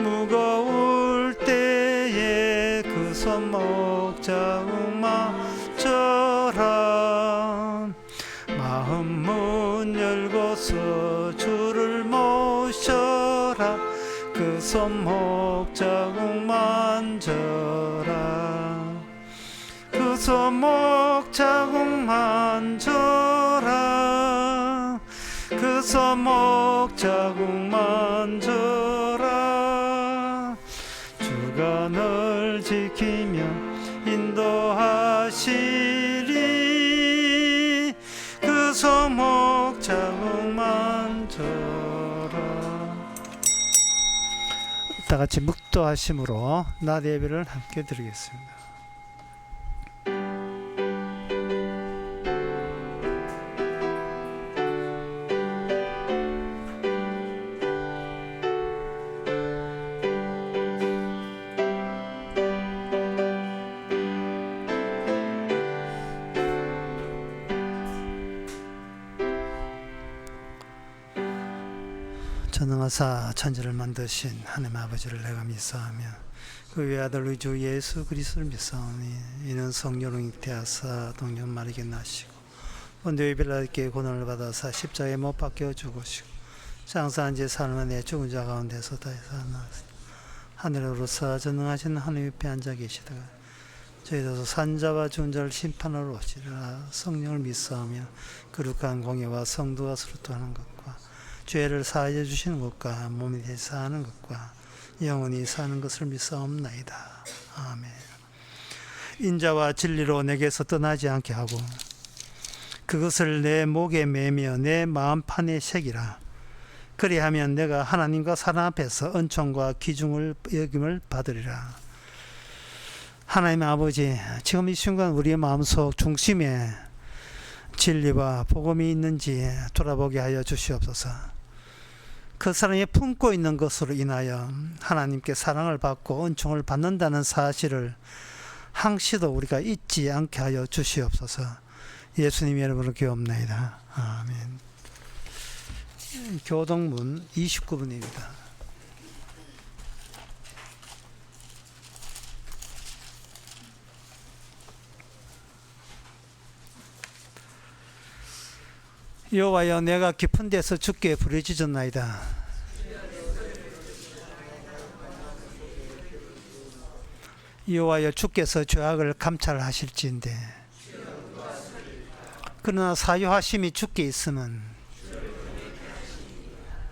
무거울 때에 그 손목 자국 만져라. 마음 문 열고서 주를 모셔라. 그 손목 자국 만져라. 그 손목 자국 만져라. 그 손목 자국 만져라. 주가 널 지키며 인도하시리. 그 손목 자국 만져라. 다 같이 묵도하심으로 낮 예배를 함께 드리겠습니다. 전능하사 천지를 만드신 하나님 아버지를 내가 믿사오며 그 외아들 우리 주 예수 그리스도를 믿사오니 이는 성령으로 잉태하사 동년 마리게 나시고 본디오 빌라에게 고난을 받아사 십자가에 못 박혀 죽으시고 장사한 지 사흘 만에 죽은 자 가운데서 다시 살아나사 하늘로서 전능하신 하나님 옆에 앉아 계시다가 저희도 산자와 죽은 자를 심판하러 오시리라. 성령을 믿사오며 거룩한 공예와 성도가 서로 떠나는 것과 죄를 사하여 주시는 것과 몸이 되사 하는 것과 영원히 사는 것을 믿사옵나이다. 아멘. 인자와 진리로 내게서 떠나지 않게 하고 그것을 내 목에 매며 내 마음판에 새기라. 그리하면 내가 하나님과 사람 앞에서 은총과 기중을 여김을 받으리라. 하나님 아버지, 지금 이 순간 우리의 마음속 중심에 진리와 복음이 있는지 돌아보게 하여 주시옵소서. 그 사람이 품고 있는 것으로 인하여 하나님께 사랑을 받고 은총을 받는다는 사실을 항시도 우리가 잊지 않게 하여 주시옵소서. 예수님 이름으로 기도합나이다. 아멘. 교동문 29분입니다. 여호와여, 내가 깊은 데서 주께 부르짖었나이다. 여호와여, 주께서 죄악을 감찰하실지인데 그러나 사유하심이 주께 있으면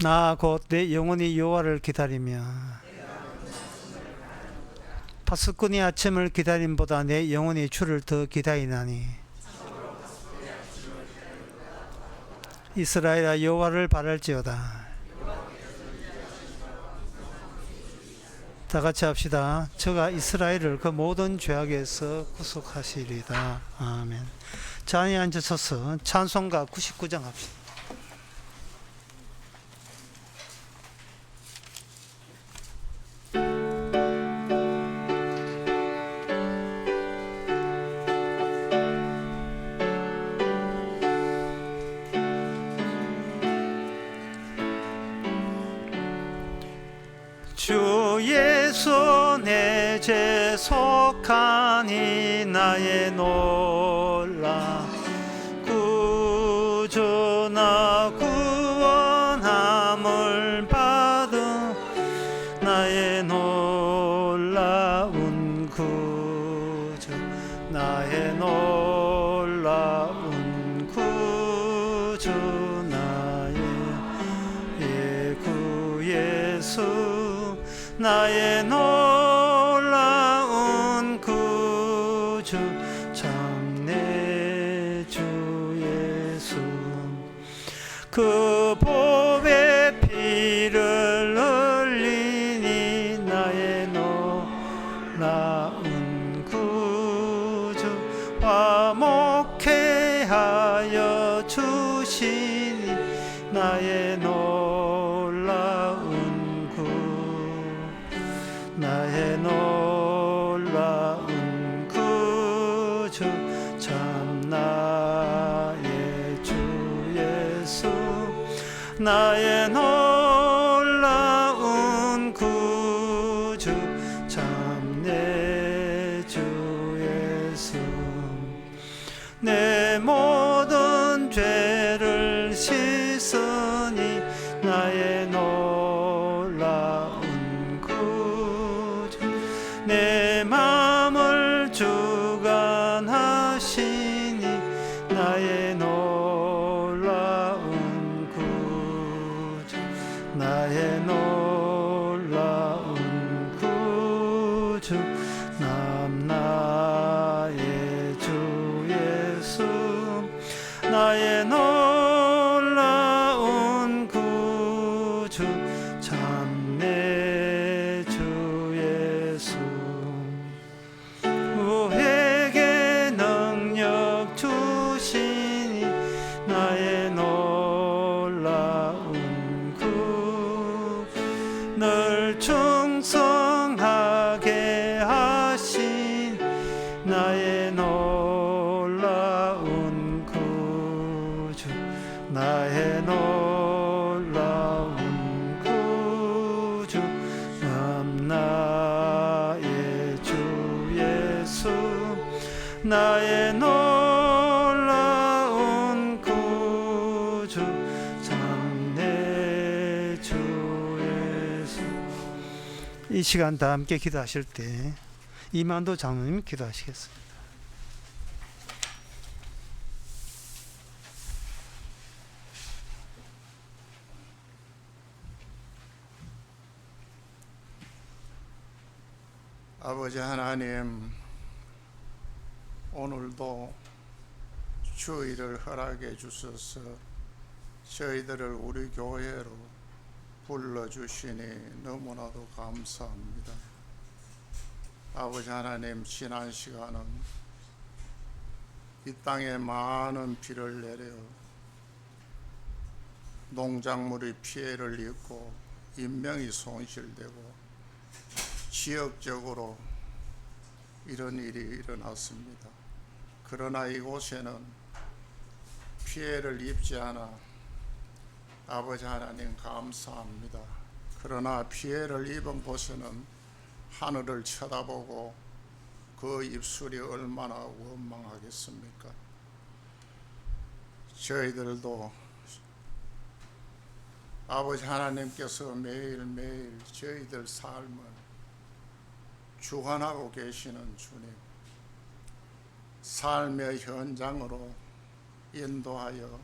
나 곧 내 영혼이 여호와를 기다리며 파수꾼이 아침을 기다림보다 내 영혼이 주를 더 기다리나니 이스라엘아, 여호와를 바랄지어다. 다 같이 합시다. 저가 이스라엘을 그 모든 죄악에서 구속하시리다. 아멘. 자리에 앉으셔서 찬송가 99장 합시다. 주의 손에 죄 속하니 나의 놀라 구주나 구원함을 받은 나의 놀라운 구주 나의 놀라운 구주 나의 구 예수 나의 놀라운 구주 참 내 주 예수 그 보배 피를 흘리니 나의 놀라운 구주 화목케 하여 주시니 나의 나의 놀라운 구주 참 나의 주 예수 나의 놀라운 구주 충성하게 하신 나의 놀라운 구주, 나의 놀라운 구주, 나의 주 예수, 나의 놀라운 구주, 참 내 주 예수. 이 시간 다 함께 기도하실 때 이만도 장로님 기도하시겠습니다. 아버지 하나님, 오늘도 주일을 허락해 주셔서 저희들을 우리 교회로 불러주시니 너무나도 감사합니다. 아버지 하나님, 지난 시간은 이 땅에 많은 비를 내려 농작물이 피해를 입고 인명이 손실되고 지역적으로 이런 일이 일어났습니다. 그러나 이곳에는 피해를 입지 않아 아버지 하나님 감사합니다. 그러나 피해를 입은 곳에는 하늘을 쳐다보고 그 입술이 얼마나 원망하겠습니까? 저희들도 아버지 하나님께서 매일매일 저희들 삶을 주관하고 계시는 주님, 삶의 현장으로 인도하여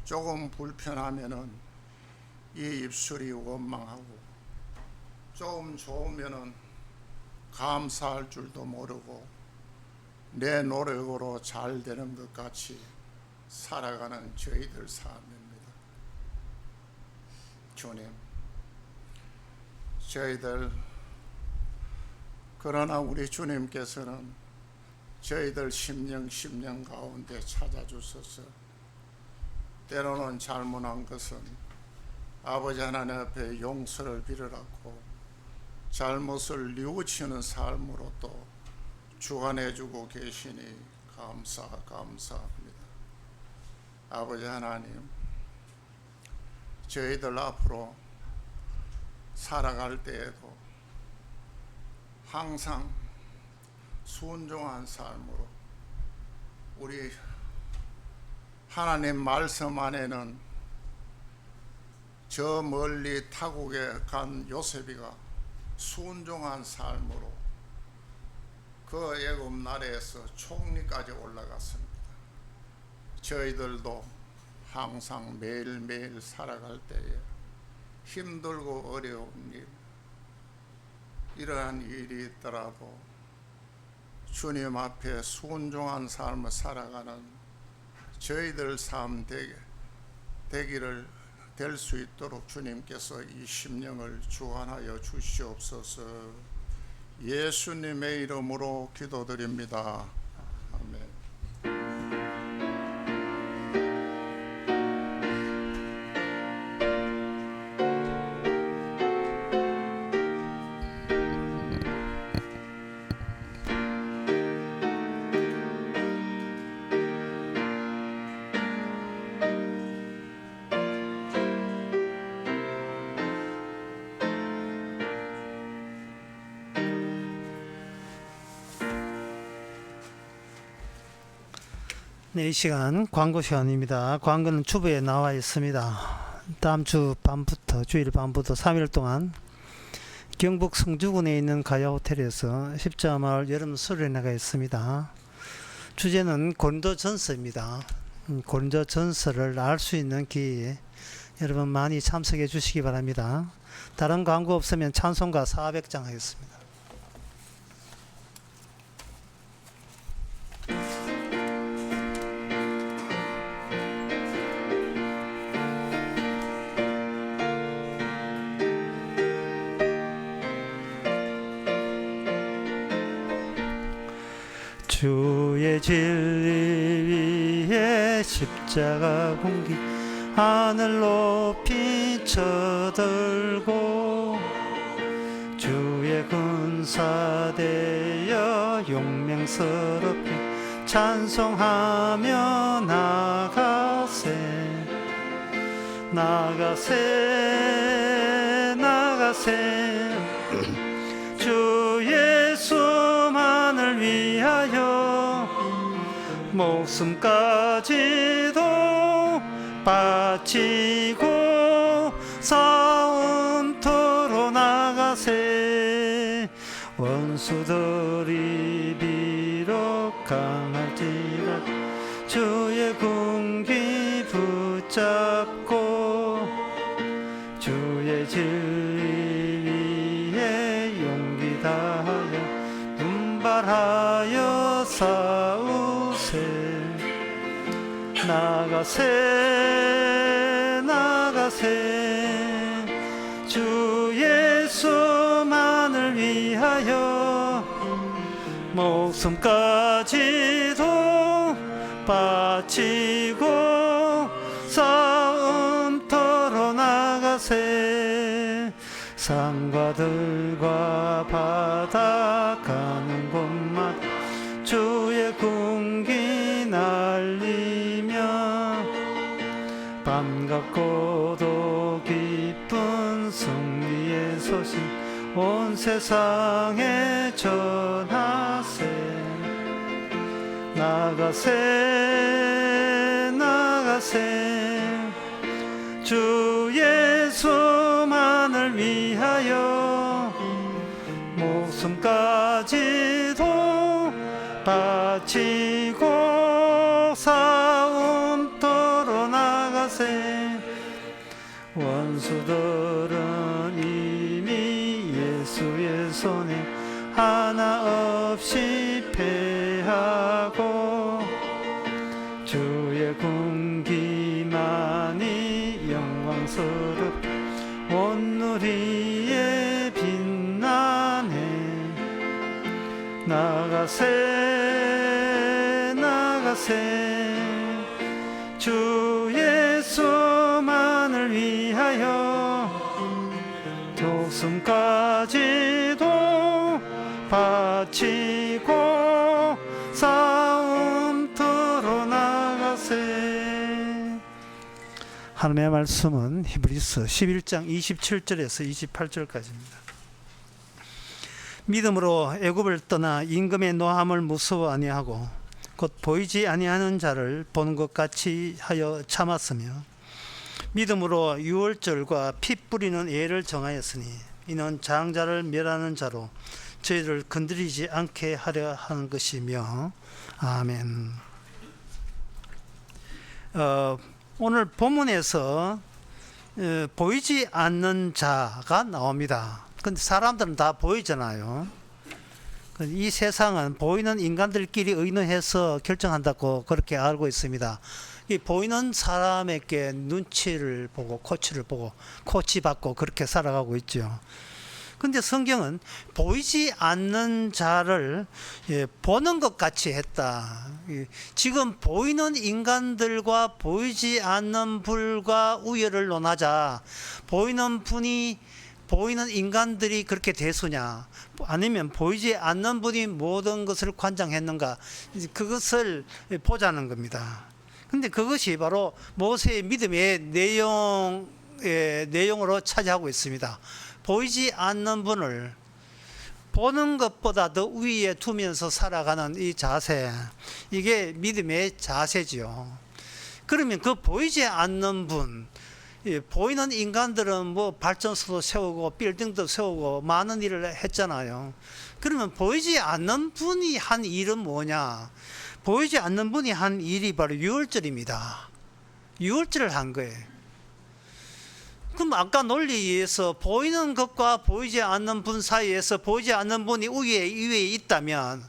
조금 불편하면은 이 입술이 원망하고 조금 좋으면은 감사할 줄도 모르고 내 노력으로 잘 되는 것 같이 살아가는 저희들 삶입니다. 주님, 저희들 그러나 우리 주님께서는 저희들 심령 가운데 찾아주셔서 때로는 잘못한 것은 아버지 하나님 앞에 용서를 빌으라고 잘못을 뉘우치는 삶으로 또 주관해주고 계시니 감사합니다. 아버지 하나님, 저희들 앞으로 살아갈 때에도 항상 순종한 삶으로 우리 하나님 말씀 안에는 저 멀리 타국에 간 요셉이가 순종한 삶으로 그 애굽 나라에서 총리까지 올라갔습니다. 저희들도 항상 매일매일 살아갈 때에 힘들고 어려운 일, 이러한 일이 있더라도 주님 앞에 순종한 삶을 살아가는 저희들 삶 되기를 될 수 있도록 주님께서 이 심령을 주관하여 주시옵소서. 예수님의 이름으로 기도드립니다. 아멘. 네, 이 시간 광고 시간입니다. 광고는 주부에 나와 있습니다. 다음 주 밤부터, 주일 밤부터 3일 동안 경북 성주군에 있는 가야 호텔에서 십자마을 여름 수련회가 있습니다. 주제는 고린도 전서입니다. 고린도 전서를 알 수 있는 기회에 여러분 많이 참석해 주시기 바랍니다. 다른 광고 없으면 찬송가 400장 하겠습니다. 주의 진리 위에 십자가 공기 하늘 높이 쳐들고 천사되어 용맹스럽게 찬송하며 나가세 나가세 나가세 주 예수만을 위하여 목숨까지도 바치고 싸움터로 나가세 원수들이 비록 강할지라도 주의 군기 붙잡고 주의 진리 위에 용기 다하여 분발하여 싸우세 나가세 나가세 주 예수만을 위하여 목숨까지도 바치고 싸움터로 나가세 산과들과 바다 가는 곳마다 주의 군기 날리며 반갑고도 기쁜 승리의 소식 온 세상에 전하세 나가세 나가세 주 예수만을 위하여 목숨까지도 바치고 싸움터로 나가세 원수들은 이미 예수의 손에 하나 없이 패하고 주의 군기만이 영광스럽게 온 누리에 빛나네 나가세 나가세 주 예수만을 위하여 목숨까지도 바치고 싸움터로 나가세 하나님의 말씀은 히브리서 11장 27절에서 28절까지입니다. 믿음으로 애굽을 떠나 임금의 노함을 무서워 아니하고 곧 보이지 아니하는 자를 보는 것 같이 하여 참았으며 믿음으로 유월절과 피 뿌리는 예를 정하였으니 이는 장자를 멸하는 자로 저희를 건드리지 않게 하려 하는 것이며 아멘. 오늘 본문에서 보이지 않는 자가 나옵니다. 근데 사람들은 다 보이잖아요. 이 세상은 보이는 인간들끼리 의논해서 결정한다고 그렇게 알고 있습니다. 이 보이는 사람에게 눈치를 보고 코치를 보고 코치받고 그렇게 살아가고 있죠. 근데 성경은 보이지 않는 자를 보는 것 같이 했다. 지금 보이는 인간들과 보이지 않는 불과 우열을 논하자. 보이는 인간들이 그렇게 대수냐, 아니면 보이지 않는 분이 모든 것을 관장했는가, 그것을 보자는 겁니다. 근데 그것이 바로 모세의 믿음의 내용으로 차지하고 있습니다. 보이지 않는 분을 보는 것보다 더 위에 두면서 살아가는 이 자세, 이게 믿음의 자세지요. 그러면 그 보이지 않는 분, 보이는 인간들은 뭐 발전소도 세우고 빌딩도 세우고 많은 일을 했잖아요. 그러면 보이지 않는 분이 한 일은 뭐냐? 보이지 않는 분이 한 일이 바로 유월절입니다. 유월절을 한 거예요. 그럼 아까 논리에서 보이는 것과 보이지 않는 분 사이에서 보이지 않는 분이 위에 있다면,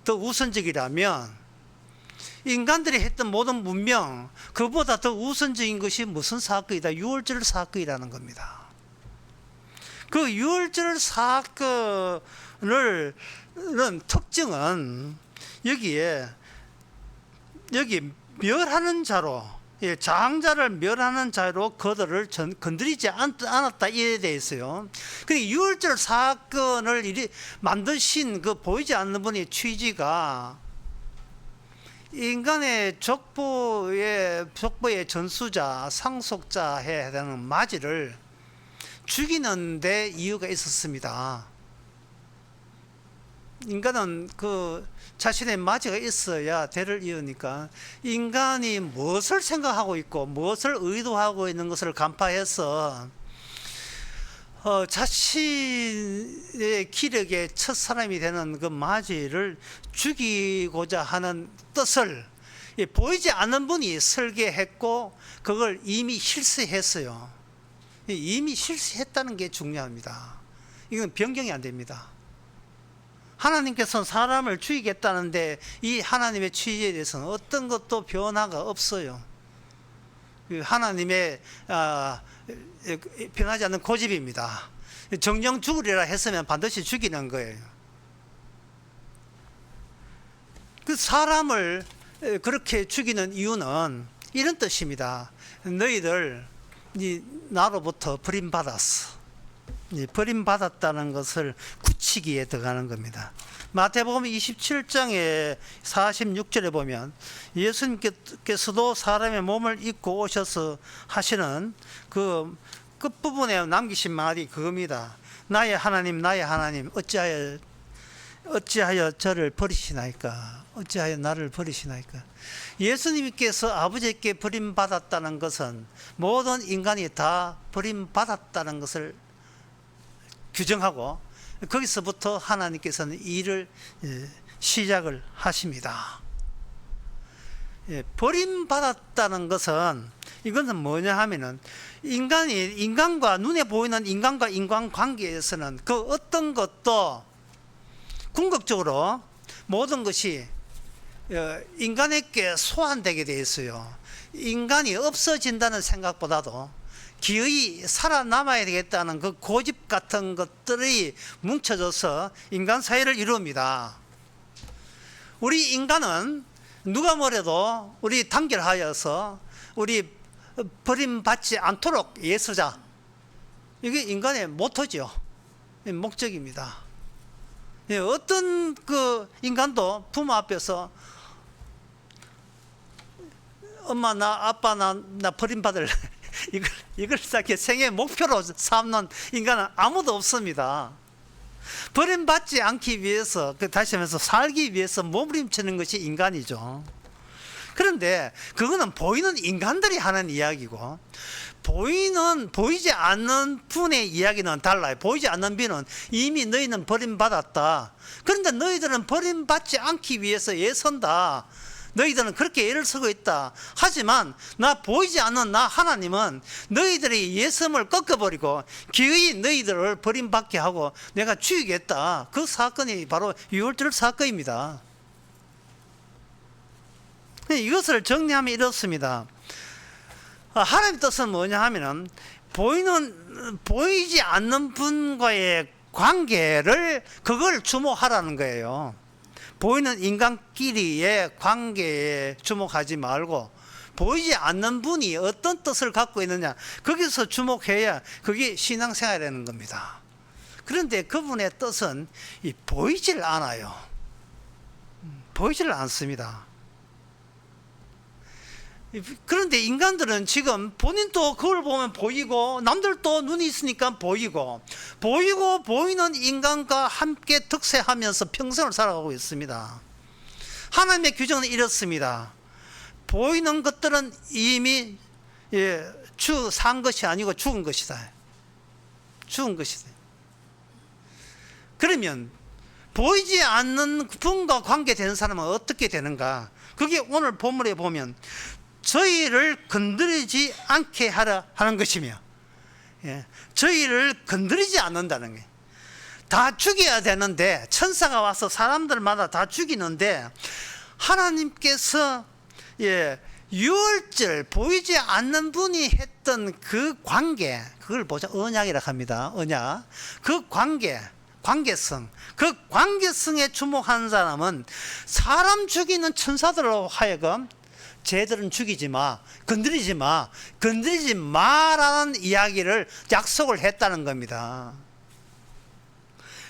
더 우선적이라면 인간들이 했던 모든 문명, 그보다 더 우선적인 것이 무슨 사건이다? 유월절 사건이라는 겁니다. 그 유월절 사건을 특징은 여기 멸하는 자로, 예, 장자를 멸하는 자로 그들을 건드리지 않았다 이에 대해서요. 그 유월절 사건을 만드신 그 보이지 않는 분의 취지가 인간의 족보의 전수자, 상속자 해야 되는 마지를 죽이는 데 이유가 있었습니다. 인간은 그 자신의 마지가 있어야 대를 이으니까 인간이 무엇을 생각하고 있고 무엇을 의도하고 있는 것을 간파해서 자신의 기력의 첫 사람이 되는 그 마지를 죽이고자 하는 뜻을 보이지 않는 분이 설계했고 그걸 이미 실수했어요. 이미 실수했다는 게 중요합니다. 이건 변경이 안 됩니다. 하나님께서는 사람을 죽이겠다는데 이 하나님의 취지에 대해서는 어떤 것도 변화가 없어요. 하나님의 변하지 않는 고집입니다. 정령 죽으리라 했으면 반드시 죽이는 거예요. 그 사람을 그렇게 죽이는 이유는 이런 뜻입니다. 너희들 나로부터 버림받았어. 버림받았다는 것을 굳히기에 들어가는 겁니다. 마태복음 27장에 46절에 보면 예수님께서도 사람의 몸을 입고 오셔서 하시는 그 끝부분에 남기신 말이 그겁니다. 나의 하나님 어찌하여 저를 버리시나이까? 어찌하여 나를 버리시나이까? 예수님께서 아버지께 버림받았다는 것은 모든 인간이 다 버림받았다는 것을 규정하고 거기서부터 하나님께서는 일을 시작을 하십니다. 버림받았다는 것은 이것은 뭐냐 하면은 인간과 눈에 보이는 인간과 인간 관계에서는 그 어떤 것도 궁극적으로 모든 것이 인간에게 소환되게 되어 있어요. 인간이 없어진다는 생각보다도 기어이 살아남아야 되겠다는 그 고집 같은 것들이 뭉쳐져서 인간 사회를 이룹니다. 우리 인간은 누가 뭐래도 우리 단결하여서 우리 버림받지 않도록 애쓰자. 이게 인간의 모토죠. 목적입니다. 어떤 그 인간도 부모 앞에서 엄마 나 아빠 나 버림받을 이걸 이렇게 생애 목표로 삼는 인간은 아무도 없습니다. 버림받지 않기 위해서 다시 하면서 살기 위해서 몸부림치는 것이 인간이죠. 그런데 그거는 보이는 인간들이 하는 이야기고 보이지 않는 분의 이야기는 달라요. 보이지 않는 분은 이미 너희는 버림받았다. 그런데 너희들은 버림받지 않기 위해서 애쓴다. 너희들은 그렇게 애를 쓰고 있다. 하지만 나 보이지 않는 나 하나님은 너희들의 예섬을 꺾어버리고 기어이 너희들을 버림받게 하고 내가 죽이겠다. 그 사건이 바로 유월절 사건입니다. 이것을 정리하면 이렇습니다. 하나님의 뜻은 뭐냐 하면은 보이지 않는 분과의 관계를 그걸 주목하라는 거예요. 보이는 인간끼리의 관계에 주목하지 말고 보이지 않는 분이 어떤 뜻을 갖고 있느냐 거기서 주목해야 그게 신앙생활이라는 겁니다. 그런데 그분의 뜻은 보이질 않아요. 보이질 않습니다. 그런데 인간들은 지금 본인도 그걸 보면 보이고 남들도 눈이 있으니까 보이고 보이는 인간과 함께 득세하면서 평생을 살아가고 있습니다. 하나님의 규정은 이렇습니다. 보이는 것들은 이미 산 것이 아니고 죽은 것이다. 죽은 것이다. 그러면 보이지 않는 분과 관계되는 사람은 어떻게 되는가? 그게 오늘 본문에 보면 저희를 건드리지 않게 하라 하는 것이며 저희를 건드리지 않는다는 게 다 죽여야 되는데 천사가 와서 사람들마다 다 죽이는데 하나님께서 유월절 보이지 않는 분이 했던 그 관계 그걸 보자 언약이라 합니다. 언약 그 관계성 그 관계성에 주목한 사람은 사람 죽이는 천사들로 하여금 쟤들은 죽이지 마, 건드리지 마라는 이야기를 약속을 했다는 겁니다.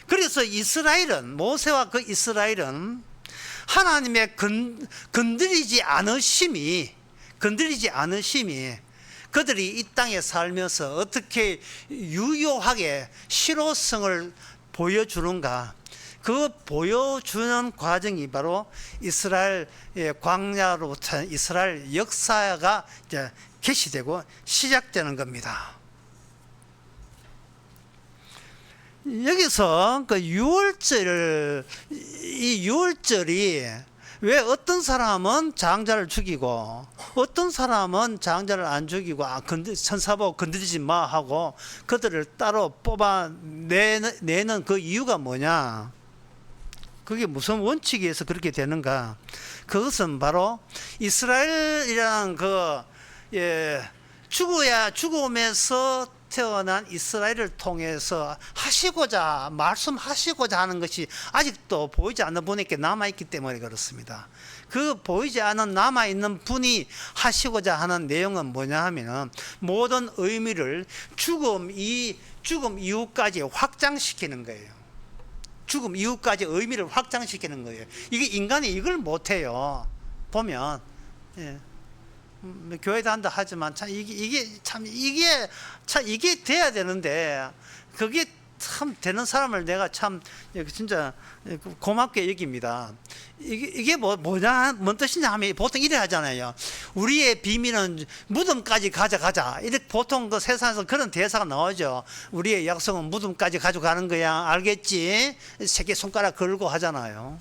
그래서 이스라엘은, 모세와 그 이스라엘은 하나님의 건드리지 않으심이 그들이 이 땅에 살면서 어떻게 유효하게 실효성을 보여주는가, 그 보여주는 과정이 바로 이스라엘 광야로부터 이스라엘 역사가 이제 개시되고 시작되는 겁니다. 여기서 그 이 6월절이 왜 어떤 사람은 장자를 죽이고 어떤 사람은 장자를 안 죽이고 천사 보고 건드리지 마 하고 그들을 따로 뽑아내는 그 이유가 뭐냐? 그게 무슨 원칙에 의해서 그렇게 되는가? 그것은 바로 이스라엘이라는 죽음에서 태어난 이스라엘을 통해서 말씀하시고자 하는 것이 아직도 보이지 않는 분에게 남아있기 때문에 그렇습니다. 그 보이지 않은 남아있는 분이 하시고자 하는 내용은 뭐냐 하면 모든 의미를 죽음 이후까지 확장시키는 거예요. 죽음 이후까지 의미를 확장시키는 거예요. 이게 인간이 이걸 못해요. 보면 교회도 한다 하지만 참 이게 돼야 되는데 그게 참 되는 사람을 내가 참 진짜 고맙게 여깁니다. 이게 뭔 뜻이냐 하면 보통 이래 하잖아요. 우리의 비밀은 무덤까지 가져가자. 이렇게 보통 그 세상에서 그런 대사가 나오죠. 우리의 약속은 무덤까지 가져가는 거야. 알겠지? 세계 손가락 걸고 하잖아요.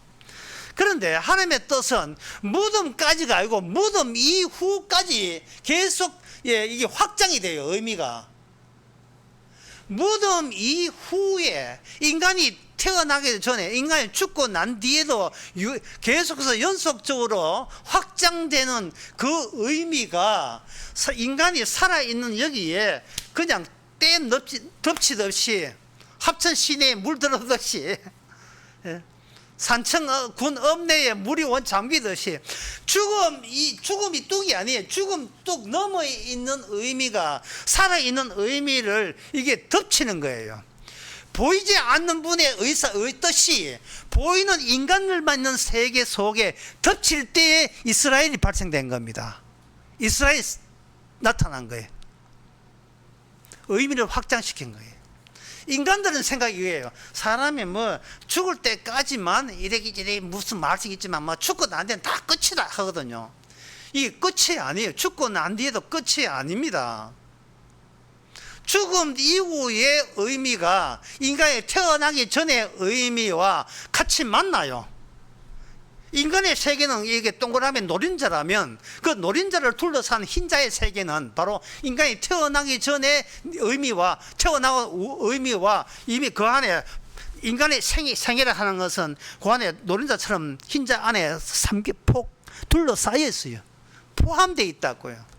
그런데 하나님의 뜻은 무덤까지가 아니고 무덤 이후까지 계속 이게 확장이 돼요. 의미가 무덤 이후에 인간이 태어나기 전에 인간이 죽고 난 뒤에도 계속해서 연속적으로 확장되는 그 의미가 인간이 살아있는 여기에 그냥 댐 덮치듯이 합천 시내에 물 들어오듯이 산청군 읍내에 물이 원 잠기듯이 죽음이 뚝이 아니에요. 죽음 뚝 넘어 있는 의미가 살아있는 의미를 이게 덮치는 거예요. 보이지 않는 분의 뜻이 보이는 인간들만 있는 세계 속에 덮칠 때에 이스라엘이 발생된 겁니다. 이스라엘이 나타난 거예요. 의미를 확장시킨 거예요. 인간들은 생각이 이거예요. 사람이 뭐 죽을 때까지만 이래저래 무슨 말씀 있지만 뭐 죽고 난 뒤엔 다 끝이다 하거든요. 이게 끝이 아니에요. 죽고 난 뒤에도 끝이 아닙니다. 죽음 이후의 의미가 인간이 태어나기 전의 의미와 같이 만나요. 인간의 세계는 이게 동그라미 노린자라면 그 노린자를 둘러싼 흰자의 세계는 바로 인간이 태어나기 전의 의미와 태어나고 의미와 이미 그 안에 인간의 생애를 하는 것은 그 안에 노린자처럼 흰자 안에 삼기폭 둘러싸여 있어요. 포함되어 있다고요.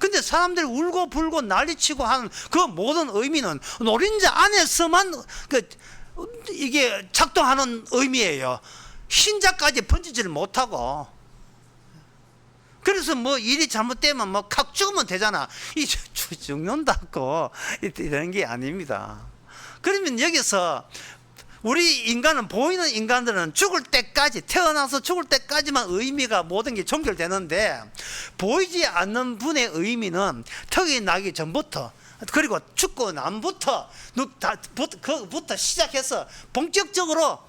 근데 사람들이 울고 불고 난리치고 하는 그 모든 의미는 노린자 안에서만 이게 작동하는 의미예요. 흰자까지 번지지를 못하고. 그래서 뭐 일이 잘못되면 뭐 칵 죽으면 되잖아. 이 죽는다고 이런 게 아닙니다. 그러면 여기서 우리 인간은 보이는 인간들은 죽을 때까지 태어나서 죽을 때까지만 의미가 모든 게 종결되는데 보이지 않는 분의 의미는 턱이 나기 전부터 그리고 죽고 난부터 그부터 시작해서 본격적으로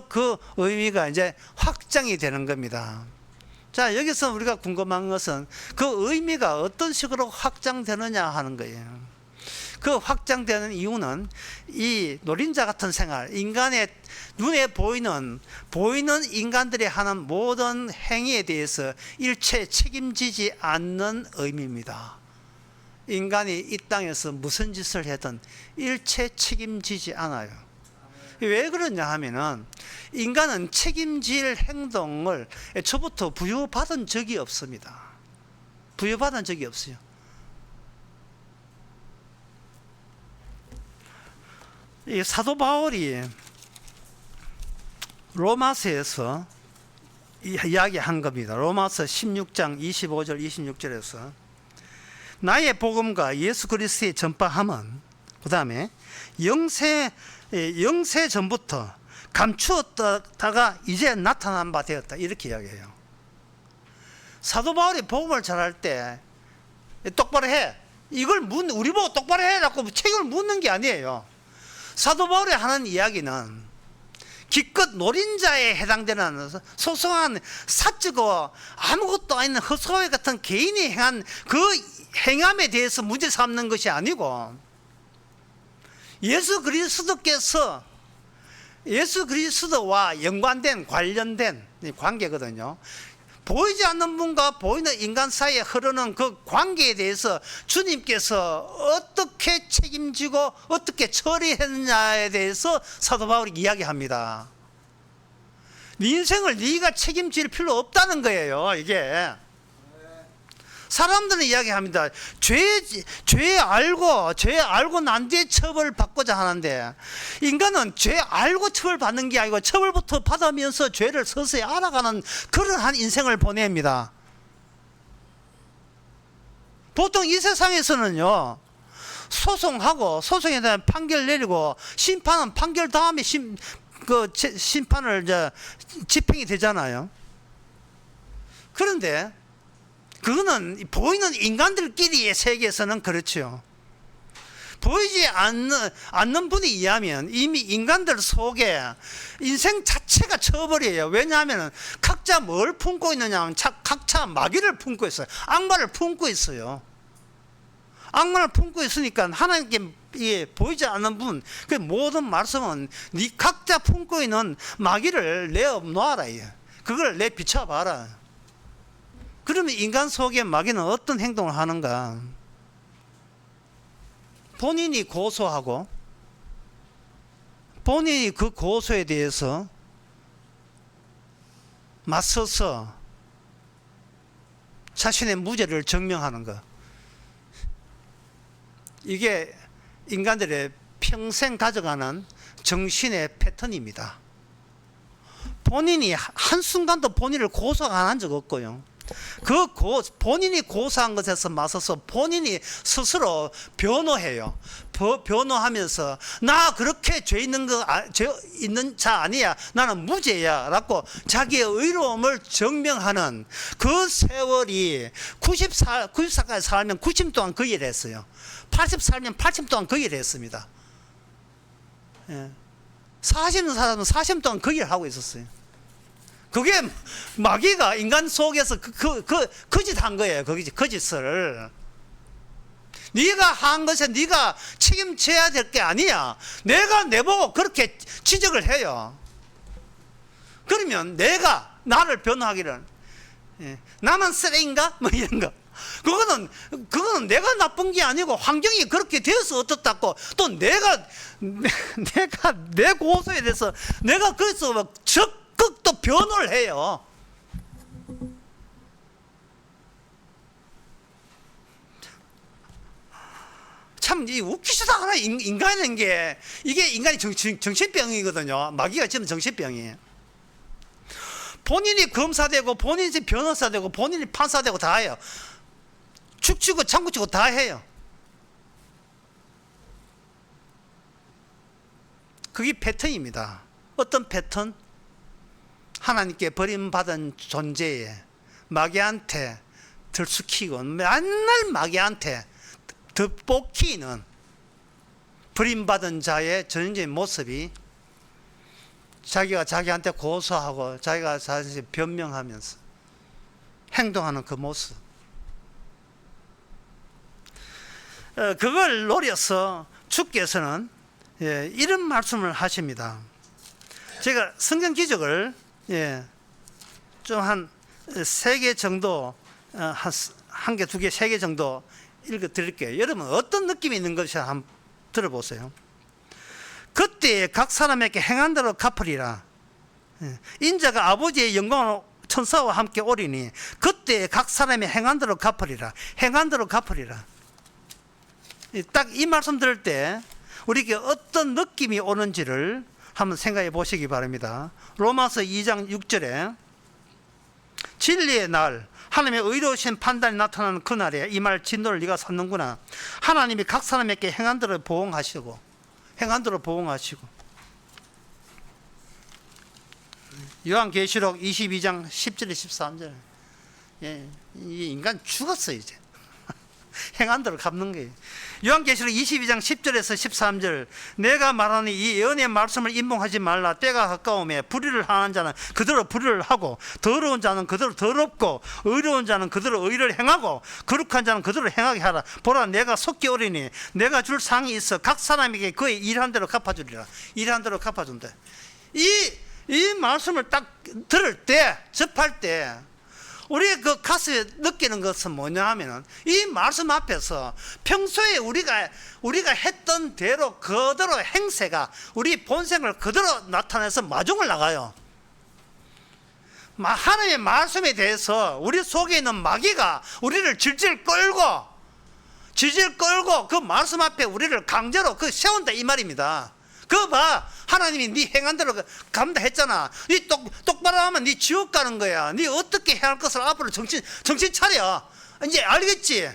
그 의미가 이제 확장이 되는 겁니다. 자, 여기서 우리가 궁금한 것은 그 의미가 어떤 식으로 확장되느냐 하는 거예요. 그 확장되는 이유는 이 노린자 같은 생활, 인간의 눈에 보이는 인간들이 하는 모든 행위에 대해서 일체 책임지지 않는 의미입니다. 인간이 이 땅에서 무슨 짓을 해든 일체 책임지지 않아요. 왜 그러냐 하면은 인간은 책임질 행동을 애초부터 부여받은 적이 없습니다. 부여받은 적이 없어요. 이 사도 바울이 로마서에서 이야기한 겁니다. 로마서 16장 25절 26절에서 나의 복음과 예수 그리스도의 전파함은 그 다음에 영세 전부터 감추었다가 이제 나타난 바 되었다 이렇게 이야기해요. 사도 바울이 복음을 전할 때 똑바로 해, 이걸 우리 보고 똑바로 해라고 책임을 묻는 게 아니에요. 사도 바울이 하는 이야기는 기껏 노린자에 해당되는 소소한 사적고 아무것도 아닌 허소의 같은 개인이 행한 그 행함에 대해서 문제 삼는 것이 아니고 예수 그리스도와 연관된 관련된 관계거든요. 보이지 않는 분과 보이는 인간 사이에 흐르는 그 관계에 대해서 주님께서 어떻게 책임지고 어떻게 처리했느냐에 대해서 사도 바울이 이야기합니다. 네 인생을 네가 책임질 필요 없다는 거예요. 이게 사람들은 이야기합니다. 죄 알고 난 뒤에 처벌 받고자 하는데 인간은 죄 알고 처벌 받는 게 아니고 처벌부터 받으면서 죄를 서서히 알아가는 그러한 인생을 보냅니다. 보통 이 세상에서는요, 소송하고 소송에 대한 판결 내리고 심판은 판결 다음에 심판을 집행이 되잖아요. 그런데 그거는 보이는 인간들끼리의 세계에서는 그렇죠. 보이지 않는 분에 의하면 이미 인간들 속에 인생 자체가 처벌이에요. 왜냐하면 각자 뭘 품고 있느냐 하면 각자 마귀를 품고 있어요. 악마를 품고 있어요. 악마를 품고 있으니까 하나님께 보이지 않는 분, 그 모든 말씀은 네 각자 품고 있는 마귀를 내어놓아라. 그걸 내비춰봐라. 그러면 인간 속에 마귀는 어떤 행동을 하는가? 본인이 고소하고 본인이 그 고소에 대해서 맞서서 자신의 무죄를 증명하는 것. 이게 인간들의 평생 가져가는 정신의 패턴입니다. 본인이 한순간도 본인을 고소 안 한 적 없고요. 본인이 고소한 것에서 맞서서 본인이 스스로 변호해요. 변호하면서 나 그렇게 죄 있는 자 아니야, 나는 무죄야 라고 자기의 의로움을 증명하는 그 세월이 90살까지 살면 90 동안 그 일을 했어요. 80 살면 80 동안 그 일을 했습니다. 40년 살면 40 동안 그 일을 하고 있었어요. 그게 마귀가 인간 속에서 거짓 한 거예요. 거짓을. 네가 한 것에 네가 책임져야 될 게 아니야. 내가 내보고 그렇게 지적을 해요. 그러면 내가 나를 변호하기를, 나만 쓰레기인가? 뭐 이런 거. 그거는 내가 나쁜 게 아니고 환경이 그렇게 되어서 어떻다고, 또 내가 내 고소에 대해서 내가 그래서 막 적극 또 변호를 해요. 참 웃기지도 않아. 인간인 게 이게 인간이 정신병이거든요. 마귀가 지금 정신병이에요. 본인이 검사되고 본인이 변호사 되고 본인이 판사 되고 다 해요. 축치고 장구치고 다 해요. 그게 패턴입니다. 어떤 패턴? 하나님께 버림받은 존재에 마귀한테 들쑥히고 맨날 마귀한테 덧볶이는 버림받은 자의 전형적인 모습이 자기가 자기한테 고소하고 자기가 자신을 변명하면서 행동하는 그 모습. 그걸 노려서 주께서는 이런 말씀을 하십니다. 제가 성경 기적을 좀 한 3개 정도, 한 개, 2개, 3개 정도 읽어 드릴게요. 여러분 어떤 느낌이 있는 것이 한번 들어보세요. 그때 각 사람에게 행한 대로 갚으리라. 인자가 아버지의 영광으로 천사와 함께 오리니 그때 각 사람이 행한 대로 갚으리라. 행한 대로 갚으리라. 딱 이 말씀 들을 때 우리에게 어떤 느낌이 오는지를 한번 생각해 보시기 바랍니다. 로마서 2장 6절에 진리의 날, 하나님의 의로우신 판단이 나타나는 그날에 이 말 진노를 네가 삼는구나. 하나님이 각 사람에게 행한대로 보응하시고 요한계시록 22장 10절에 13절. 예, 이 인간 죽었어 이제. 행한 대로 갚는 거예요. 요한계시록 22장 10절에서 13절. 내가 말하니 이 예언의 말씀을 임봉하지 말라. 때가 가까우매 불의를 하는 자는 그대로 불의를 하고, 더러운 자는 그대로 더럽고, 의로운 자는 그대로 의를 행하고, 거룩한 자는 그대로 행하게 하라. 보라, 내가 속기 어리니 내가 줄 상이 있어 각 사람에게 그의 일한 대로 갚아주리라. 일한 대로 갚아준대. 이 말씀을 딱 들을 때, 접할 때 우리의 그 가슴에 느끼는 것은 뭐냐 하면은, 이 말씀 앞에서 평소에 우리가 했던 대로 그대로 행세가 우리 본성을 그대로 나타내서 마중을 나가요. 하나님의 말씀에 대해서 우리 속에 있는 마귀가 우리를 질질 끌고 그 말씀 앞에 우리를 강제로 세운다 이 말입니다. 그거 봐, 하나님이 네 행한 대로 간다 했잖아. 네 똑바로 하면 네 지옥 가는 거야. 네 어떻게 해야 할 것을 앞으로 정신 차려. 이제 알겠지?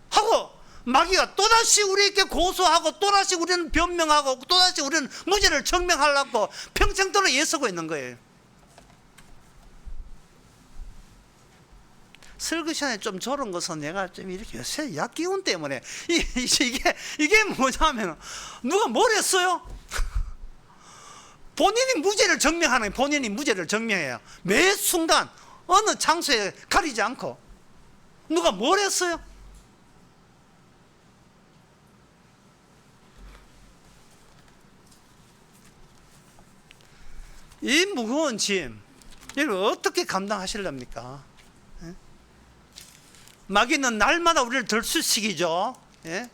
하고 마귀가 또다시 우리에게 고소하고, 또다시 우리는 변명하고, 또다시 우리는 무죄를 증명하려고 평생도록 애쓰고 있는 거예요. 설교 시간에 좀 저런 것은 내가 좀 이렇게 요새 약 기운 때문에 이게 뭐냐면, 누가 뭘 했어요? 본인이 무죄를 증명하는, 본인이 무죄를 증명해요. 매 순간 어느 장소에 가리지 않고. 누가 뭘 했어요? 이 무거운 짐, 이걸 어떻게 감당하시렵니까? 마귀는 날마다 우리를 들쑤시기죠. 예?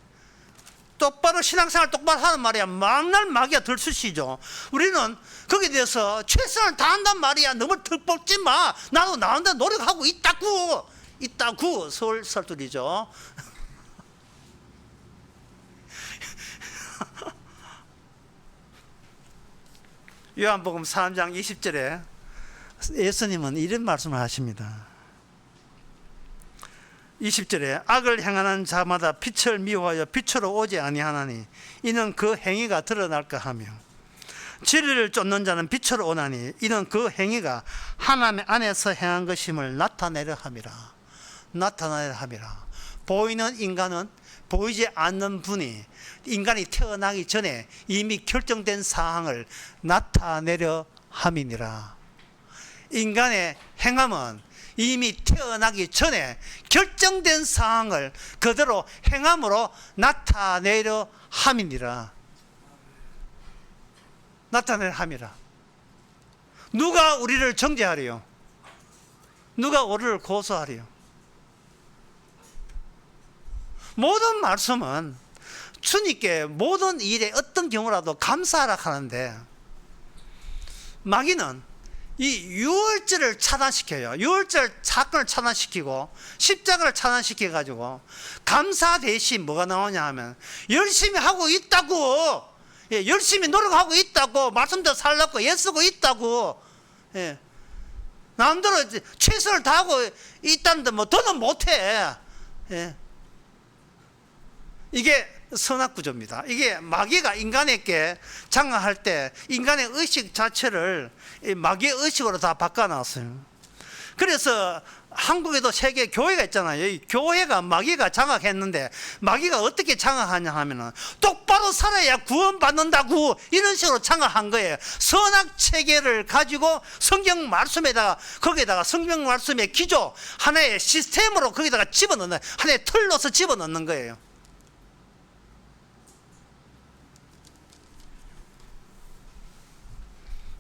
똑바로 신앙생활 똑바로 하는 말이야. 만날 마귀가 들쑤시죠. 우리는 거기에 대해서 최선을 다한단 말이야. 너무 득벌지 마. 나도 나온다 노력하고 있다고 설득이죠. 요한복음 3장 20절에 예수님은 이런 말씀을 하십니다. 20절에 악을 행하는 자마다 빛을 미워하여 빛으로 오지 아니하나니 이는 그 행위가 드러날까 하며, 진리를 쫓는 자는 빛으로 오나니 이는 그 행위가 하나님 안에서 행한 것임을 나타내려 함이라. 보이는 인간은 보이지 않는 분이 인간이 태어나기 전에 이미 결정된 사항을 나타내려 함이니라. 인간의 행함은 이미 태어나기 전에 결정된 사항을 그대로 행함으로 나타내려 함이니라. 누가 우리를 정죄하리요? 누가 우리를 고소하리요? 모든 말씀은 주님께 모든 일에 어떤 경우라도 감사하라 하는데, 마귀는 이 유월절을 차단시켜요. 유월절 사건을 차단시키고 십자가를 차단시켜가지고 감사 대신 뭐가 나오냐 하면, 열심히 하고 있다고, 열심히 노력하고 있다고, 말씀대로 살려고 애쓰고 있다고, 남대로 최선을 다하고 있다는데 뭐 더는 못해. 이게 선악구조입니다. 이게 마귀가 인간에게 장악할 때 인간의 의식 자체를 마귀의 의식으로 다 바꿔놨어요. 그래서 한국에도 세계 교회가 있잖아요. 이 교회가 마귀가 장악했는데, 마귀가 어떻게 장악하냐 하면은 똑바로 살아야 구원받는다고 이런 식으로 장악한 거예요. 선악 체계를 가지고 성경 말씀에다가, 거기에다가 성경 말씀의 기조 하나의 시스템으로 거기다가 집어넣는, 하나의 틀로서 집어넣는 거예요.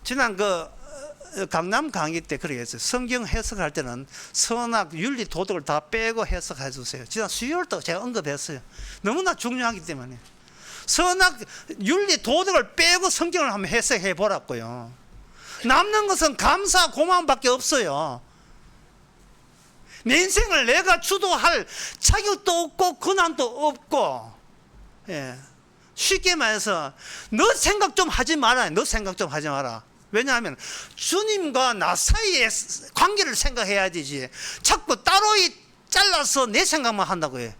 지난 강남 강의 때 그렇게 했어요. 성경 해석할 때는 선악, 윤리, 도덕을 다 빼고 해석해 주세요. 지난 수요일도 제가 언급했어요. 너무나 중요하기 때문에. 선악, 윤리, 도덕을 빼고 성경을 한번 해석해 보라고요. 남는 것은 감사, 고마움밖에 없어요. 내 인생을 내가 주도할 자격도 없고 권한도 없고, 쉽게 말해서 너 생각 좀 하지 마라. 왜냐하면 주님과 나 사이의 관계를 생각해야 되지. 자꾸 따로 잘라서 내 생각만 한다고 해.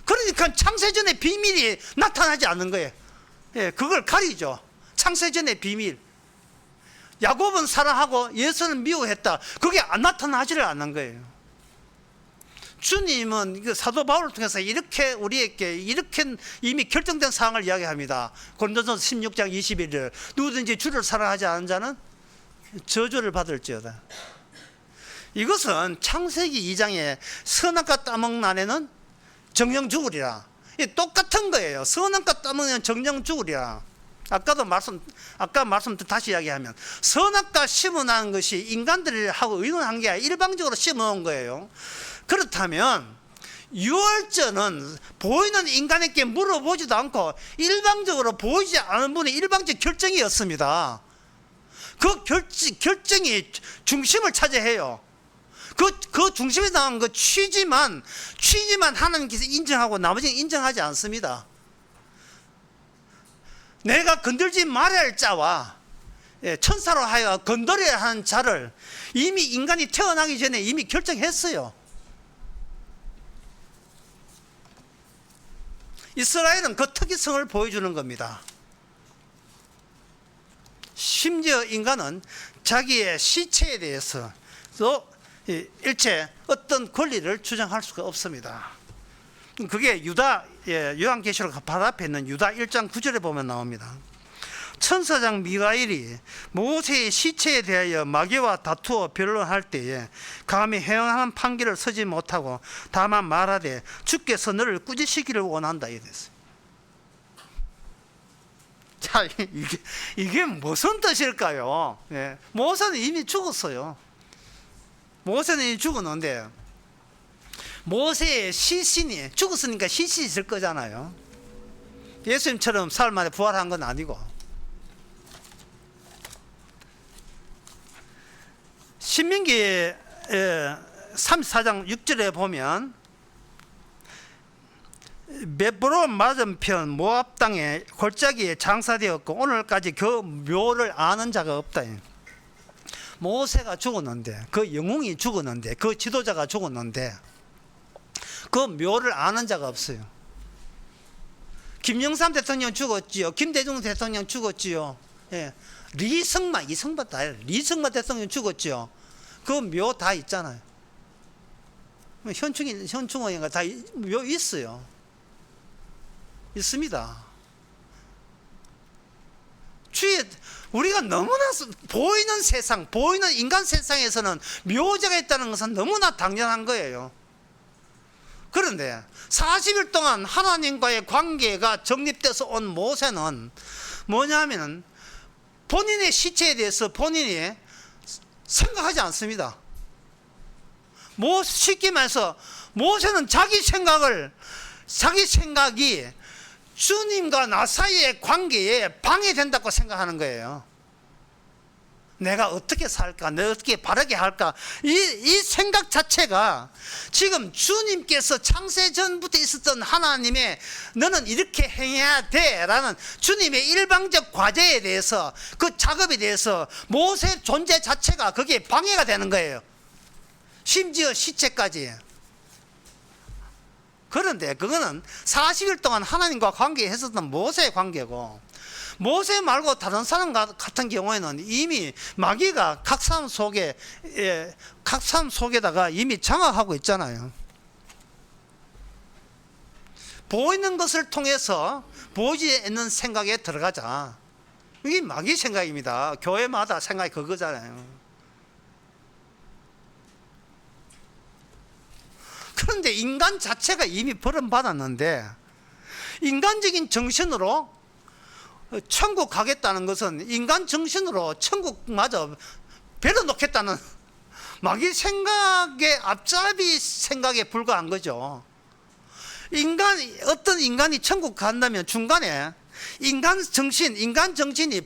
그러니까 창세전의 비밀이 나타나지 않는 거예요. 예, 그걸 가리죠. 창세전의 비밀. 야곱은 사랑하고 예수는 미워했다. 그게 안 나타나지를 않는 거예요. 주님은 사도 바울을 통해서 이렇게 우리에게 이렇게 이미 결정된 사항을 이야기합니다. 고린도전서 16장 21절 누구든지 주를 사랑하지 않은 자는 저주를 받을지어다. 이것은 창세기 2장에 선악과 따먹는 아내는 정령 죽으리라. 똑같은 거예요. 선악과 따먹는 정령 죽으리라. 아까 말씀 다시 이야기하면 선악과 심어놓은 것이 인간들하고 의논한 게 아니라 일방적으로 심어놓은 거예요. 그렇다면 유월절은 보이는 인간에게 물어보지도 않고 일방적으로 보이지 않은 분의 일방적 결정이었습니다. 그 결정이 중심을 차지해요. 그 중심에 나온 그 취지만 하나님께서 인정하고 나머지는 인정하지 않습니다. 내가 건들지 말아야 할 자와 천사로 하여 건드려야 하는 자를 이미 인간이 태어나기 전에 이미 결정했어요. 이스라엘은 그 특이성을 보여주는 겁니다. 심지어 인간은 자기의 시체에 대해서 또 일체 어떤 권리를 주장할 수가 없습니다. 그게 요한계시록 바로 앞에 있는 유다 1장 9절에 보면 나옵니다. 천사장 미가엘이 모세의 시체에 대하여 마귀와 다투어 변론할 때에 감히 행하는 판결을 서지 못하고 다만 말하되 주께서 너를 꾸짖으시기를 원한다 이랬어요. 자, 이게 무슨 뜻일까요? 모세는 이미 죽었어요. 모세는 이미 죽었는데 모세의 시신이 죽었으니까 시신이 있을 거잖아요. 예수님처럼 사흘 만에 부활한 건 아니고. 신명기 34장 6절에 보면 벳보론 맞은편 모압 땅에 골짜기에 장사되었고 오늘까지 그 묘를 아는 자가 없다. 모세가 죽었는데 그 영웅이 죽었는데 그 지도자가 죽었는데 그 묘를 아는 자가 없어요. 김영삼 대통령 죽었지요. 김대중 대통령 죽었지요. 이승만 대통령 죽었지요. 그 묘 다 있잖아요. 현충원인가 다 묘 있어요. 있습니다. 우리가 너무나 보이는 세상, 보이는 인간 세상에서는 묘제가 있다는 것은 너무나 당연한 거예요. 그런데 40일 동안 하나님과의 관계가 정립돼서 온 모세는 뭐냐면 본인의 시체에 대해서 본인이 생각하지 않습니다. 쉽게 말해서 모세는 자기 생각이 주님과 나 사이의 관계에 방해된다고 생각하는 거예요. 내가 어떻게 살까? 내가 어떻게 바르게 할까? 이 생각 자체가 지금 주님께서 창세 전부터 있었던 하나님의 너는 이렇게 행해야 돼 라는 주님의 일방적 과제에 대해서 그 작업에 대해서 모세 존재 자체가 그게 방해가 되는 거예요. 심지어 시체까지. 그런데 그거는 40일 동안 하나님과 관계했었던 모세의 관계고 모세 말고 다른 사람 같은 경우에는 이미 마귀가 각삼 속에다가 이미 장악하고 있잖아요. 보이는 것을 통해서 보이지 않는 생각에 들어가자. 이게 마귀 생각입니다. 교회마다 생각이 그거잖아요. 그런데 인간 자체가 이미 버림받았는데 인간적인 정신으로 천국 가겠다는 것은 인간 정신으로 천국마저 베려놓겠다는 마귀 생각의 앞잡이 생각에 불과한 거죠. 어떤 인간이 천국 간다면 중간에 인간 정신이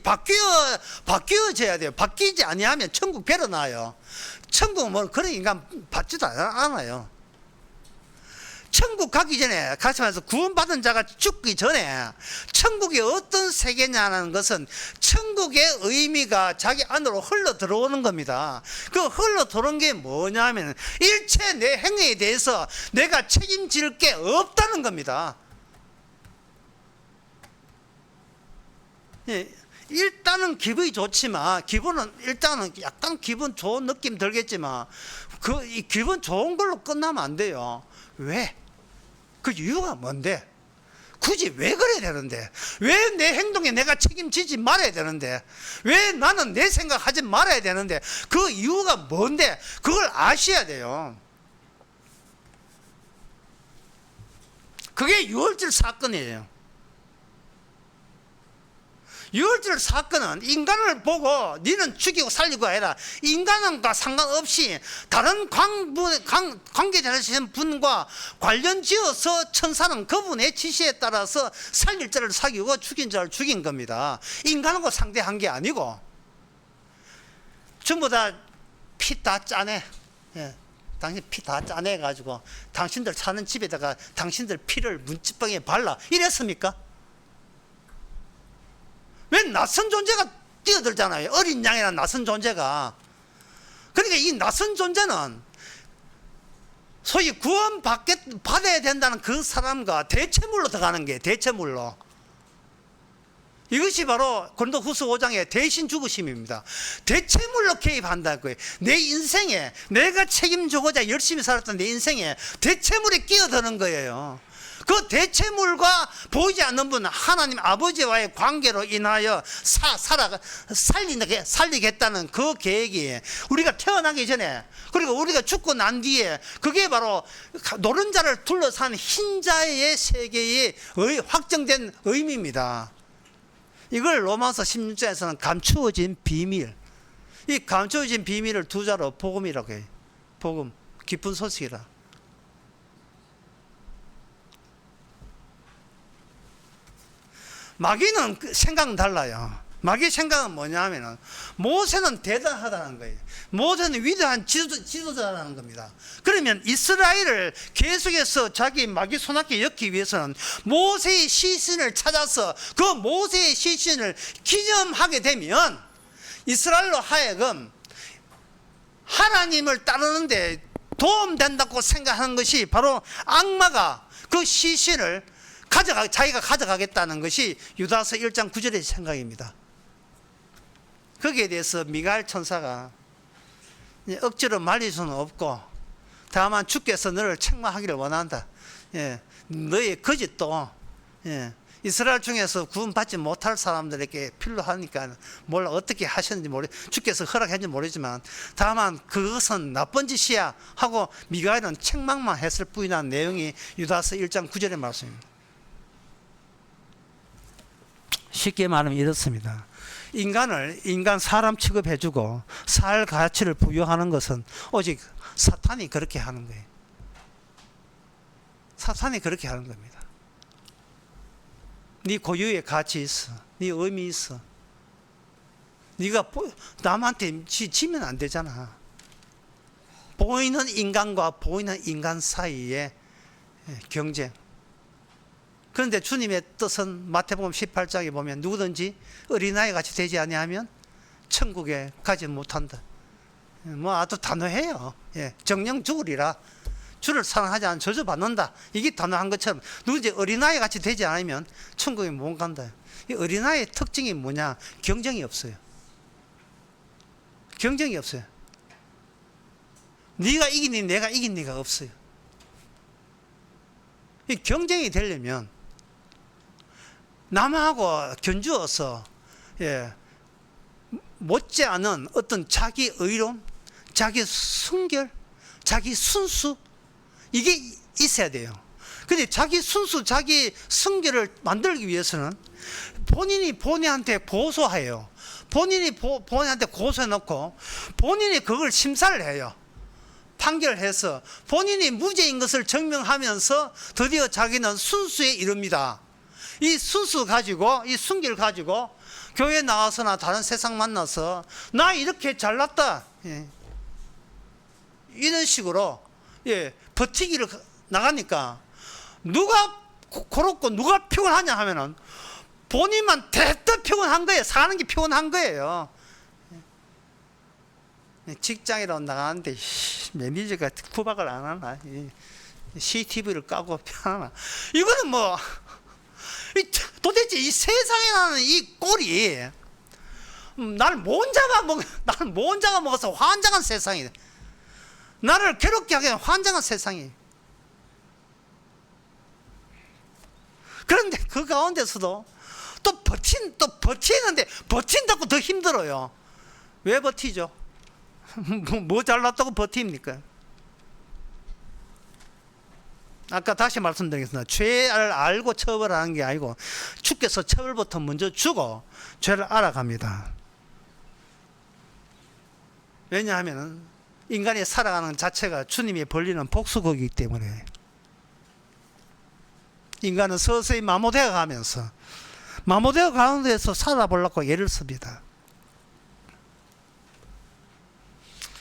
바뀌어져야 돼요. 바뀌지 아니하면 천국 베려놔요. 천국 뭐 그런 인간 받지도 않아요. 천국 가기 전에, 같이 말해서 구원받은 자가 죽기 전에 천국이 어떤 세계냐는 것은 천국의 의미가 자기 안으로 흘러 들어오는 겁니다. 그 흘러 들어온 게 뭐냐면 일체 내 행위에 대해서 내가 책임질 게 없다는 겁니다. 예, 일단은 기분이 좋지만, 일단은 약간 기분 좋은 느낌 들겠지만, 이 기분 좋은 걸로 끝나면 안 돼요. 왜? 그 이유가 뭔데? 굳이 왜 그래야 되는데? 왜 내 행동에 내가 책임지지 말아야 되는데? 왜 나는 내 생각하지 말아야 되는데? 그 이유가 뭔데? 그걸 아셔야 돼요. 그게 유월절 사건이에요. 유월절 사건은 인간을 보고 너는 죽이고 살리고 해라, 인간과 상관없이 다른 관계되시는 분과 관련 지어서 천사는 그분의 지시에 따라서 살릴 자를 살리고 죽인 자를 죽인 겁니다. 인간하고 상대한 게 아니고. 전부 다 피 다 짜내. 예. 당신 피 다 짜내가지고 당신들 사는 집에다가 당신들 피를 문지방에 발라, 이랬습니까? 왜 낯선 존재가 뛰어들잖아요. 어린 양이라는 낯선 존재가. 그러니까 이 낯선 존재는 소위 구원받아야 된다는 그 사람과 대체물로 들어가는 게, 대체물로. 이것이 바로 고린도후서 5장의 대신 죽으심입니다. 대체물로 개입한다는 거예요. 내 인생에 내가 책임지고자 열심히 살았던 내 인생에 대체물이 끼어드는 거예요. 그 대체물과 보이지 않는 분, 하나님 아버지와의 관계로 인하여 살리겠다는 그 계획이 우리가 태어나기 전에, 그리고 우리가 죽고 난 뒤에, 그게 바로 노른자를 둘러싼 흰자의 세계의 확정된 의미입니다. 이걸 로마서 16장에서는 감추어진 비밀, 이 감추어진 비밀을 두 자로 복음이라고 해요. 복음, 기쁜 소식이라. 마귀는 생각은 달라요. 마귀의 생각은 뭐냐면은 모세는 대단하다는 거예요. 모세는 위대한 지도자라는 겁니다. 그러면 이스라엘을 계속해서 자기 마귀 손아귀에 엮기 위해서는 모세의 시신을 찾아서 그 모세의 시신을 기념하게 되면 이스라엘로 하여금 하나님을 따르는데 도움된다고 생각하는 것이 바로 악마가 그 시신을 자기가 가져가겠다는 것이 유다서 1장 9절의 생각입니다. 거기에 대해서 미가엘 천사가 억지로 말릴 수는 없고, 다만 주께서 너를 책망하기를 원한다. 예, 너의 거짓도 이스라엘 중에서 구원받지 못할 사람들에게 필요하니까 몰라 어떻게 하셨는지 주께서 허락했는지 모르지만 다만 그것은 나쁜 짓이야 하고 미가엘은 책망만 했을 뿐이라는 내용이 유다서 1장 9절의 말씀입니다. 쉽게 말하면 이렇습니다. 인간 사람 취급해주고 살 가치를 부여하는 것은 오직 사탄이 그렇게 하는 거예요. 사탄이 그렇게 하는 겁니다. 네 고유의 가치 있어, 네 의미 있어. 네가 남한테 지면 안 되잖아. 보이는 인간과 보이는 인간 사이의 경쟁. 그런데 주님의 뜻은 마태복음 18장에 보면 누구든지 어린아이 같이 되지 아니하면 천국에 가지 못한다. 뭐 아주 단호해요. 정령 죽으리라. 주를 사랑하지 않으면 저주받는다. 이게 단호한 것처럼 누구든지 어린아이 같이 되지 않으면 천국에 못 간다. 이 어린아이의 특징이 뭐냐? 경쟁이 없어요. 경쟁이 없어요. 네가 이기니 내가 이긴 리가 없어요. 이 경쟁이 되려면 남하고 견주어서 못지않은 어떤 자기 의론, 자기 순결, 자기 순수, 이게 있어야 돼요. 근데 자기 순수, 자기 순결을 만들기 위해서는 본인이 본인한테 고소해요. 본인이 본인한테 고소해 놓고 본인이 그걸 심사를 해요. 판결해서 본인이 무죄인 것을 증명하면서 드디어 자기는 순수에 이릅니다. 이 순수 가지고, 이 순결 가지고 교회 나와서나 다른 세상 만나서 나 이렇게 잘났다, 이런 식으로 버티기를 나가니까 누가 고롭고 누가 피곤하냐 하면은 본인만 대뜸 피곤한 거예요. 사는 게 피곤한 거예요. 직장이라고 나가는데 매니저가 구박을 안 하나? CCTV를 까고 편하나? 이거는 뭐 도대체 이 세상에 나는 이 꼴이 나를 혼자가 먹어서 환장한 세상이, 나를 괴롭게 하게 환장한 세상이. 그런데 그 가운데서도 또 버티는데 버틴다고 더 힘들어요. 왜 버티죠? 뭐 잘났다고 버팁니까? 아까 다시 말씀드리겠습니다. 죄를 알고 처벌하는 게 아니고 주께서 처벌부터 먼저 주고 죄를 알아갑니다. 왜냐하면 인간이 살아가는 자체가 주님이 벌리는 복수거기 때문에 인간은 서서히 마모되어 가면서 마모되어 가는 데서 살아보려고 애를 씁니다.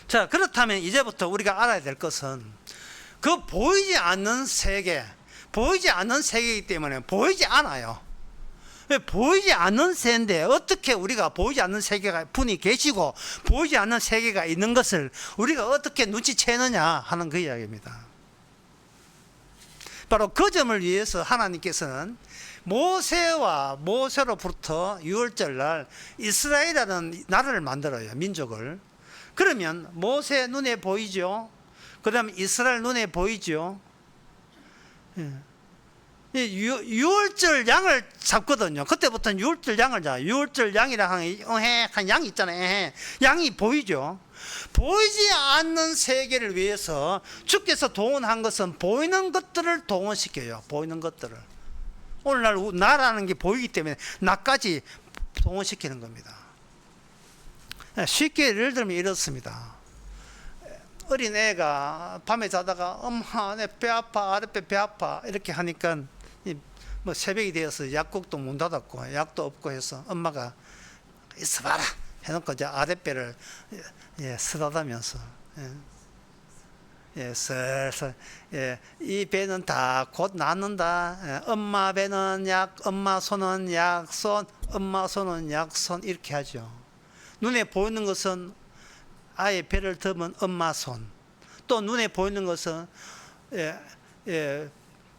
자, 그렇다면 이제부터 우리가 알아야 될 것은 그 보이지 않는 세계이기 때문에 보이지 않아요. 보이지 않는 세계인데 어떻게 우리가 보이지 않는 세계가 분이 계시고 보이지 않는 세계가 있는 것을 우리가 어떻게 눈치채느냐 하는 그 이야기입니다. 바로 그 점을 위해서 하나님께서는 모세로부터 유월절날 이스라엘이라는 나라를 만들어요. 민족을. 그러면 모세 눈에 보이죠. 그 다음에 이스라엘 눈에 보이죠. 유월절 양을 잡거든요. 그때부터는 유월절 양을 잡아요. 유월절 양이라 한 양이 있잖아요. 양이 보이죠. 보이지 않는 세계를 위해서 주께서 동원한 것은 보이는 것들을 동원시켜요. 보이는 것들을. 오늘날 나라는 게 보이기 때문에 나까지 동원시키는 겁니다. 쉽게 예를 들면 이렇습니다. 어린 애가 밤에 자다가 엄마 내 배 아파, 아랫배 배 아파 이렇게 하니까 뭐 새벽이 되어서 약국도 문 닫았고 약도 없고 해서 엄마가 있어봐라 해놓고 이제 아랫배를 쓰다다면서 슬슬 이 배는 다 곧 낫는다. 엄마 배는 약, 엄마 손은 약손, 엄마 손은 약손 이렇게 하죠. 눈에 보이는 것은 아예 배를 들면 엄마 손, 또 눈에 보이는 것은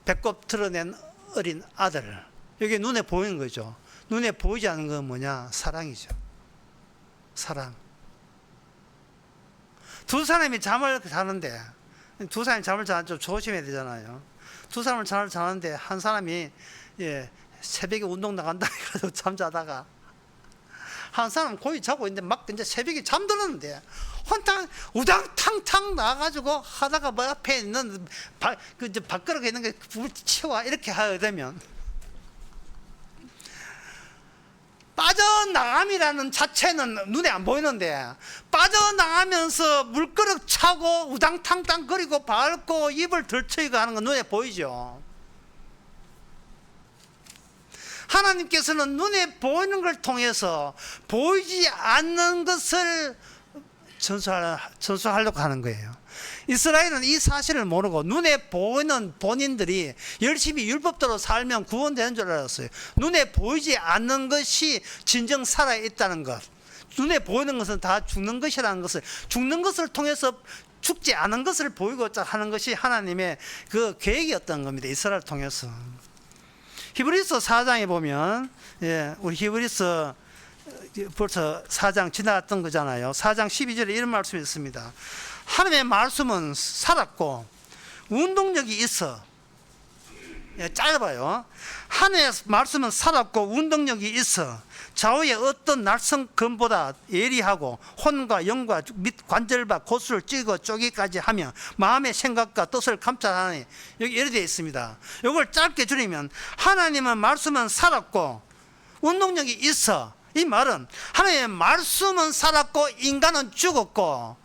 배꼽 드러낸 어린 아들. 이게 눈에 보이는 거죠. 눈에 보이지 않는 건 뭐냐? 사랑이죠. 사랑. 두 사람이 잠을 자는데 좀 조심해야 되잖아요. 두 사람을 잠을 자는데 한 사람이 새벽에 운동 나간다 해가지고 잠자다가 한 사람은 거의 자고 있는데 막 이제 새벽에 잠들었는데 혼자 우당탕탕 나가지고 하다가 뭐 앞에 있는 밥그릇에 있는 게 불 치워 이렇게 하게 되면 빠져나감이라는 자체는 눈에 안 보이는데 빠져나가면서 물그릇 차고 우당탕탕 거리고 밟고 입을 들쳐이고 하는 건 눈에 보이죠. 하나님께서는 눈에 보이는 걸 통해서 보이지 않는 것을 전수하려고 하는 거예요. 이스라엘은 이 사실을 모르고 눈에 보이는 본인들이 열심히 율법대로 살면 구원되는 줄 알았어요. 눈에 보이지 않는 것이 진정 살아있다는 것, 눈에 보이는 것은 다 죽는 것이라는 것을, 죽는 것을 통해서 죽지 않은 것을 보이고자 하는 것이 하나님의 그 계획이었던 겁니다. 이스라엘을 통해서. 히브리서 4장에 보면 우리 히브리서 벌써 4장 지나갔던 거잖아요. 4장 12절에 이런 말씀이 있습니다. 하나님의 말씀은 살았고 운동력이 있어. 짧아요. 하나님의 말씀은 살았고 운동력이 있어 좌우의 어떤 날선 검보다 예리하고 혼과 영과 및 관절과 고수를 찌고 쪼기까지 하며 마음의 생각과 뜻을 감찰하니, 여기 이렇게 되어 있습니다. 이걸 짧게 줄이면 하나님의 말씀은 살았고 운동력이 있어. 이 말은 하나님의 말씀은 살았고 인간은 죽었고,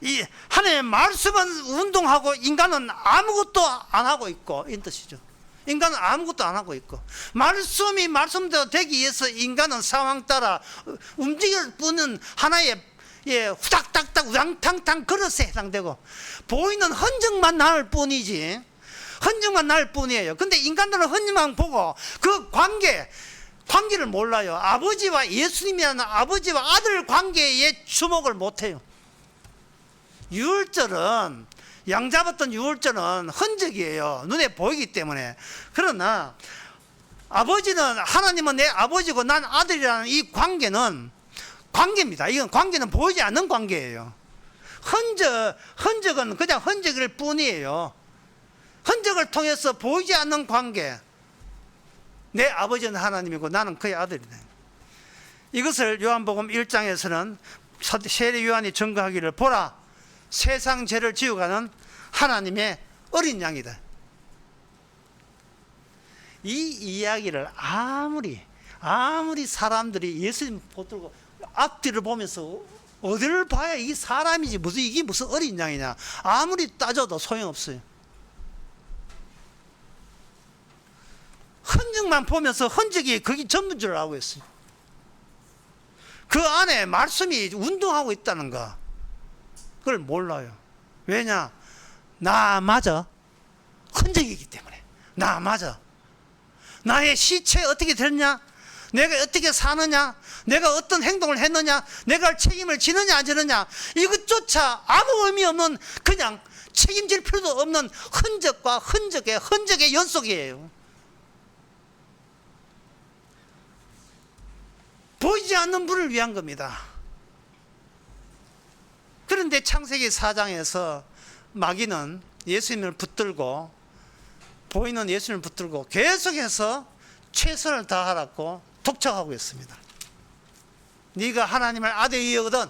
이 하나님의 말씀은 운동하고 인간은 아무것도 안 하고 있고, 이 뜻이죠. 인간은 아무것도 안 하고 있고, 말씀이 말씀대로 되기 위해서 인간은 상황 따라 움직일 뿐은 하나의 후닥닥닥 우당탕탕 그릇에 해당되고 보이는 흔적만 나올 뿐이지, 흔적만 날 뿐이에요. 근데 인간들은 흔적만 보고 그 관계를 몰라요. 아버지와 예수님이라는 아버지와 아들 관계에 주목을 못해요. 유월절은, 양 잡았던 유월절은 흔적이에요. 눈에 보이기 때문에. 그러나 아버지는, 하나님은 내 아버지고 난 아들이라는 이 관계입니다. 이건 관계는 보이지 않는 관계예요. 흔적은 그냥 흔적일 뿐이에요. 흔적을 통해서 보이지 않는 관계. 내 아버지는 하나님이고 나는 그의 아들이다. 이것을 요한복음 1장에서는 세례 요한이 증거하기를, 보라, 세상 죄를 지어가는 하나님의 어린 양이다. 이 이야기를 아무리 사람들이 예수님 붙들고 앞뒤를 보면서 어디를 봐야 이 사람이지 이게 무슨 어린 양이냐, 아무리 따져도 소용없어요. 흔적만 보면서 흔적이 그게 전부인 줄 알고 있어요. 그 안에 말씀이 운동하고 있다는 거, 그걸 몰라요. 왜냐? 나마저 흔적이기 때문에. 나마저 나의 시체 어떻게 됐냐, 내가 어떻게 사느냐, 내가 어떤 행동을 했느냐, 내가 책임을 지느냐 안 지느냐, 이것조차 아무 의미 없는, 그냥 책임질 필요도 없는 흔적과 흔적의 연속이에요. 보이지 않는 분을 위한 겁니다. 그런데 창세기 4장에서 마귀는 예수님을 붙들고, 보이는 예수님을 붙들고 계속해서 최선을 다하라고 독촉하고 있습니다. 네가 하나님을 아들이 여거든,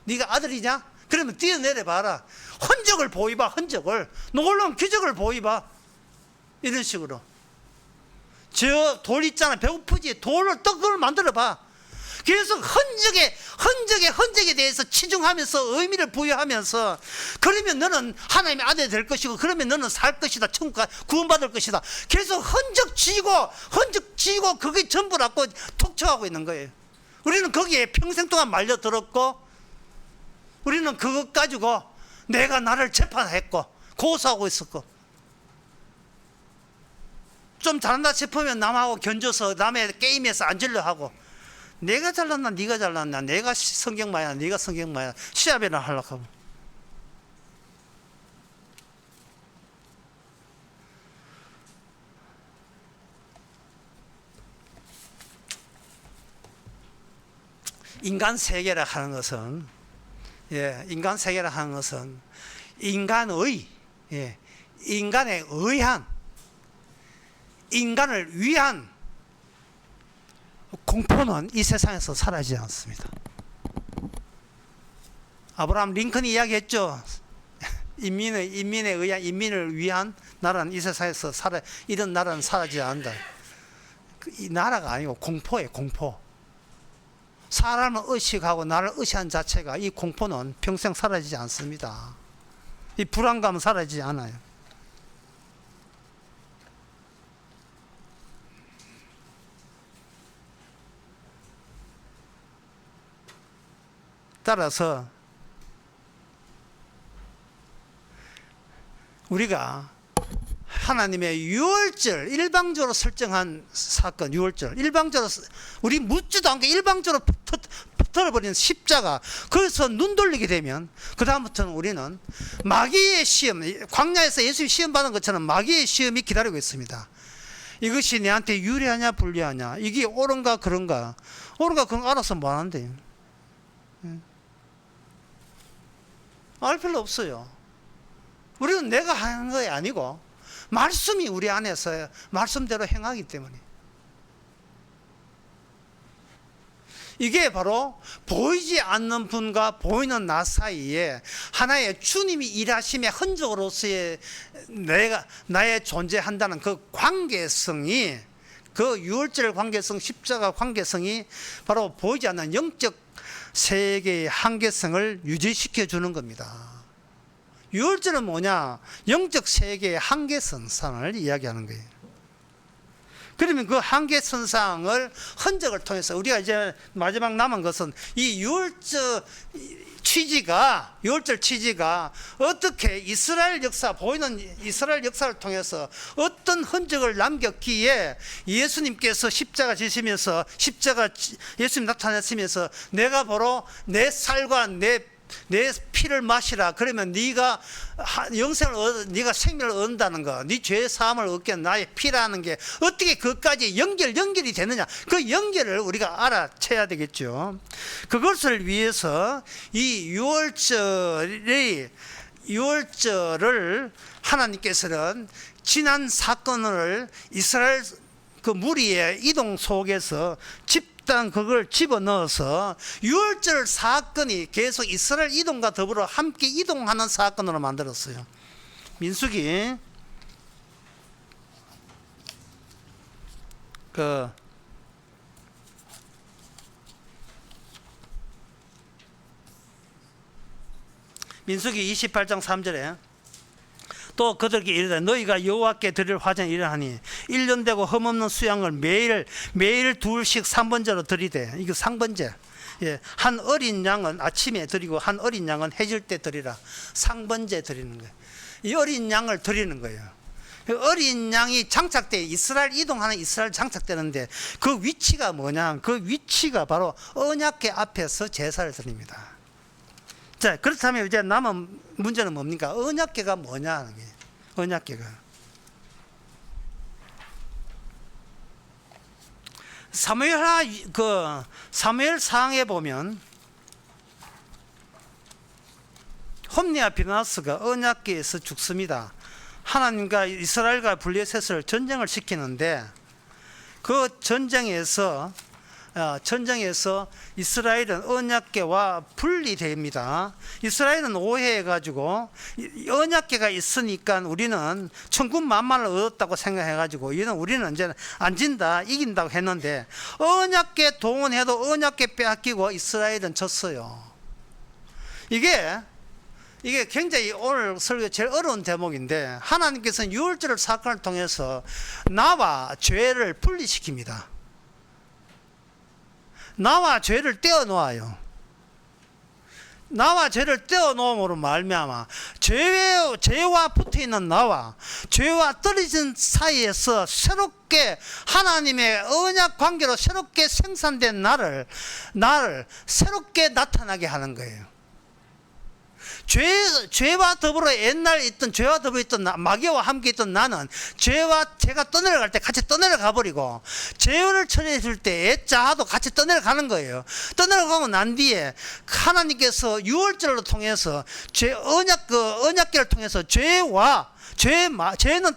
네가 아들이냐? 그러면 뛰어내려 봐라. 흔적을 보이봐. 흔적을, 놀라운 기적을 보이봐. 이런 식으로. 저 돌 있잖아, 배고프지? 돌을 떡을 만들어 봐. 계속 흔적에 대해서 치중하면서 의미를 부여하면서, 그러면 너는 하나님의 아들이 될 것이고, 그러면 너는 살 것이다, 천국 구원받을 것이다. 계속 흔적 지고 그게 전부라고 톡쳐하고 있는 거예요. 우리는 거기에 평생 동안 말려들었고, 우리는 그것 가지고 내가 나를 재판했고 고소하고 있었고, 좀 잘한다 싶으면 남하고 견줘서 남의 게임에서 앉으려 하고, 내가 잘났나 네가 잘났나, 내가 성경마야 네가 성경마야, 시합이나 하려고 하고. 인간 세계라 하는 것은, 인간 세계라 하는 것은 인간의, 인간에 의한, 인간을 위한 공포는 이 세상에서 사라지지 않습니다. 아브라함 링컨이 이야기했죠. 인민에 의한, 인민을 위한 나라는 이 세상에서 이런 나라는 사라지지 않는다. 이 나라가 아니고 공포예요, 공포. 사람을 의식하고 나를 의식한 자체가, 이 공포는 평생 사라지지 않습니다. 이 불안감은 사라지지 않아요. 따라서 우리가 하나님의 유월절, 일방적으로 설정한 사건, 유월절, 일방적으로, 우리 묻지도 않고 일방적으로 터뜨려버리는 십자가, 거기서 눈 돌리게 되면 그 다음부터는 우리는 마귀의 시험, 광야에서 예수님 시험 받은 것처럼 마귀의 시험이 기다리고 있습니다. 이것이 내한테 유리하냐 불리하냐, 이게 옳은가 그런가, 그건 알아서 뭐 하는데, 알 필요 없어요. 우리는 내가 하는 게 아니고 말씀이 우리 안에서 말씀대로 행하기 때문에. 이게 바로 보이지 않는 분과 보이는 나 사이에 하나의 주님이 일하심의 흔적으로서의 나의 존재한다는 그 관계성이, 그 유월절 관계성, 십자가 관계성이 바로 보이지 않는 영적 세계의 한계성을 유지시켜 주는 겁니다. 유월절은 뭐냐? 영적 세계의 한계선상을 이야기하는 거예요. 그러면 그 한계선상을 흔적을 통해서 우리가 이제 마지막 남은 것은 이 유월절 취지가 어떻게 이스라엘 역사, 보이는 이스라엘 역사를 통해서 어떤 흔적을 남겼기에 예수님께서 십자가 지시면서 예수님 나타났으면서 내가 바로 내 살과 내 피를 마시라. 그러면 네가 네가 생명을 얻는다는 거, 네 죄의 사함을 얻게 나의 피라는 게 어떻게 그것까지 연결이 되느냐? 그 연결을 우리가 알아채야 되겠죠. 그것을 위해서 이 유월절을 하나님께서는 지난 사건을 이스라엘 그 무리의 이동 속에서 그걸 집어넣어서 유월절 사건이 계속 이스라엘 이동과 더불어 함께 이동하는 사건으로 만들었어요. 민수기 민수기 28장 3절에 또 그들에게 이르되 너희가 여호와께 드릴 화제는 이러하니 1년 되고 흠없는 수양을 매일 둘씩 3번째로 드리되, 이거 상번제. 예, 한 어린 양은 아침에 드리고 한 어린 양은 해질 때 드리라. 상번제 드리는 거예요. 이 어린 양을 드리는 거예요. 어린 양이 장착돼 이스라엘 이동하는 이스라엘 장착되는데 그 위치가 뭐냐? 그 위치가 바로 언약궤 앞에서 제사를 드립니다. 자, 그렇다면 이제 남은 문제는 뭡니까? 언약궤가 뭐냐 하는 게. 언약궤가 사무엘상에 보면 홈리와 비나스가 언약궤에서 죽습니다. 하나님과 이스라엘과 블레셋을 전쟁을 시키는데 그 전쟁에서 이스라엘은 언약궤와 분리됩니다. 이스라엘은 오해해가지고 언약궤가 있으니까 우리는 천군 만마를 얻었다고 생각해가지고 우리는 이제 안 진다, 이긴다고 했는데 언약궤 동원해도 언약궤 빼앗기고 이스라엘은 졌어요. 이게 굉장히 오늘 설교 제일 어려운 대목인데 하나님께서는 유월절 사건을 통해서 나와 죄를 분리시킵니다. 나와 죄를 떼어놓아요. 나와 죄를 떼어놓음으로 말미암아 죄와 붙어있는 나와 죄와 떨어진 사이에서 새롭게 하나님의 언약 관계로 새롭게 생산된 나를 새롭게 나타나게 하는 거예요. 죄와 더불어 옛날 있던 죄와 더불어 있던 마귀와 함께 있던 나는 죄가 떠내려갈 때 같이 떠내려가 버리고 죄를 처리해 줄 때 애자도 같이 떠내려가는 거예요. 떠내려가고 난 뒤에 하나님께서 유월절을 통해서 언약궤를 통해서 죄는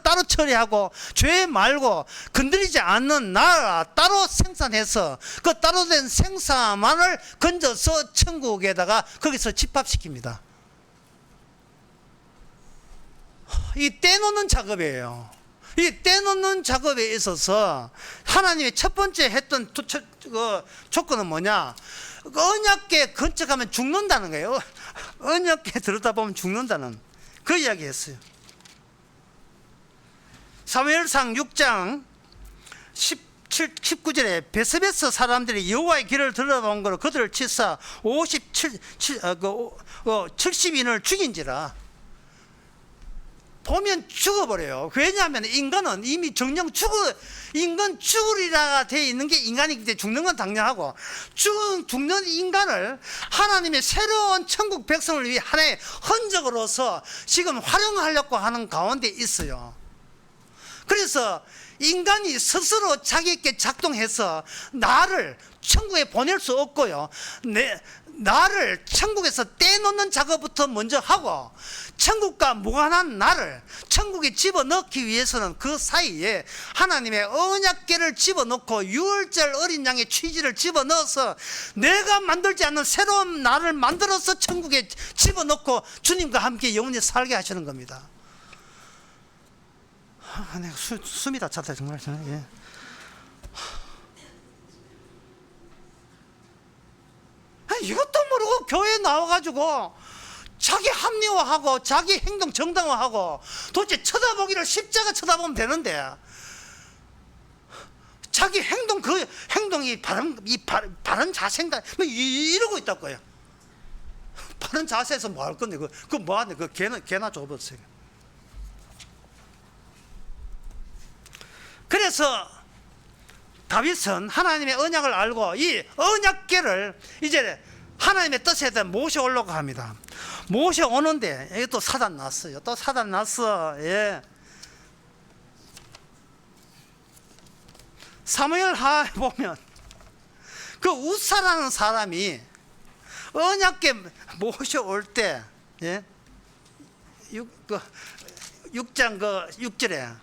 따로 처리하고 죄 말고 건드리지 않는 나 따로 생산해서 그 따로 된 생사만을 건져서 천국에다가 거기서 집합시킵니다. 이 떼놓는 작업이에요. 이 떼놓는 작업에 있어서 하나님이 첫 번째 했던 조건은 뭐냐? 언약궤 근처가면 죽는다는 거예요. 언약궤 들어다 보면 죽는다는 그 이야기 했어요. 사무엘상 6장 19절에 베스베스 사람들이 여호와의 길을 들어본 거로 그들을 치사 70인을 죽인지라. 보면 죽어버려요. 왜냐하면 인간은 이미 정령 인간 죽으리라 되어 있는 게 인간이기 때문에 죽는 건 당연하고 죽는 인간을 하나님의 새로운 천국 백성을 위해 하나의 흔적으로서 지금 활용하려고 하는 가운데 있어요. 그래서 인간이 스스로 자기에게 작동해서 나를 천국에 보낼 수 없고요. 나를 천국에서 떼놓는 작업부터 먼저 하고 천국과 무관한 나를 천국에 집어넣기 위해서는 그 사이에 하나님의 언약궤를 집어넣고 유월절 어린 양의 취지를 집어넣어서 내가 만들지 않는 새로운 나를 만들어서 천국에 집어넣고 주님과 함께 영원히 살게 하시는 겁니다. 내가 숨이 다 찼다 정말. 예. 이것도 모르고 교회에 나와가지고 자기 합리화하고 자기 행동 정당화하고 도대체 쳐다보기를 십자가 쳐다보면 되는데 자기 행동, 그 행동이 바른 자세인가? 뭐 이러고 있다고요. 바른 자세에서 뭐 할 건데, 그 뭐 하는데, 개나 줘봤어요. 그래서 다윗은 하나님의 언약을 알고 이 언약궤를 이제 하나님의 뜻에 대해 모셔오려고 합니다. 모셔오는데, 여기 또 사단 났어요. 또 사단 났어. 예. 사무엘하에 보면 그 우사라는 사람이 언약궤 모셔올 때, 예? 6장 6절에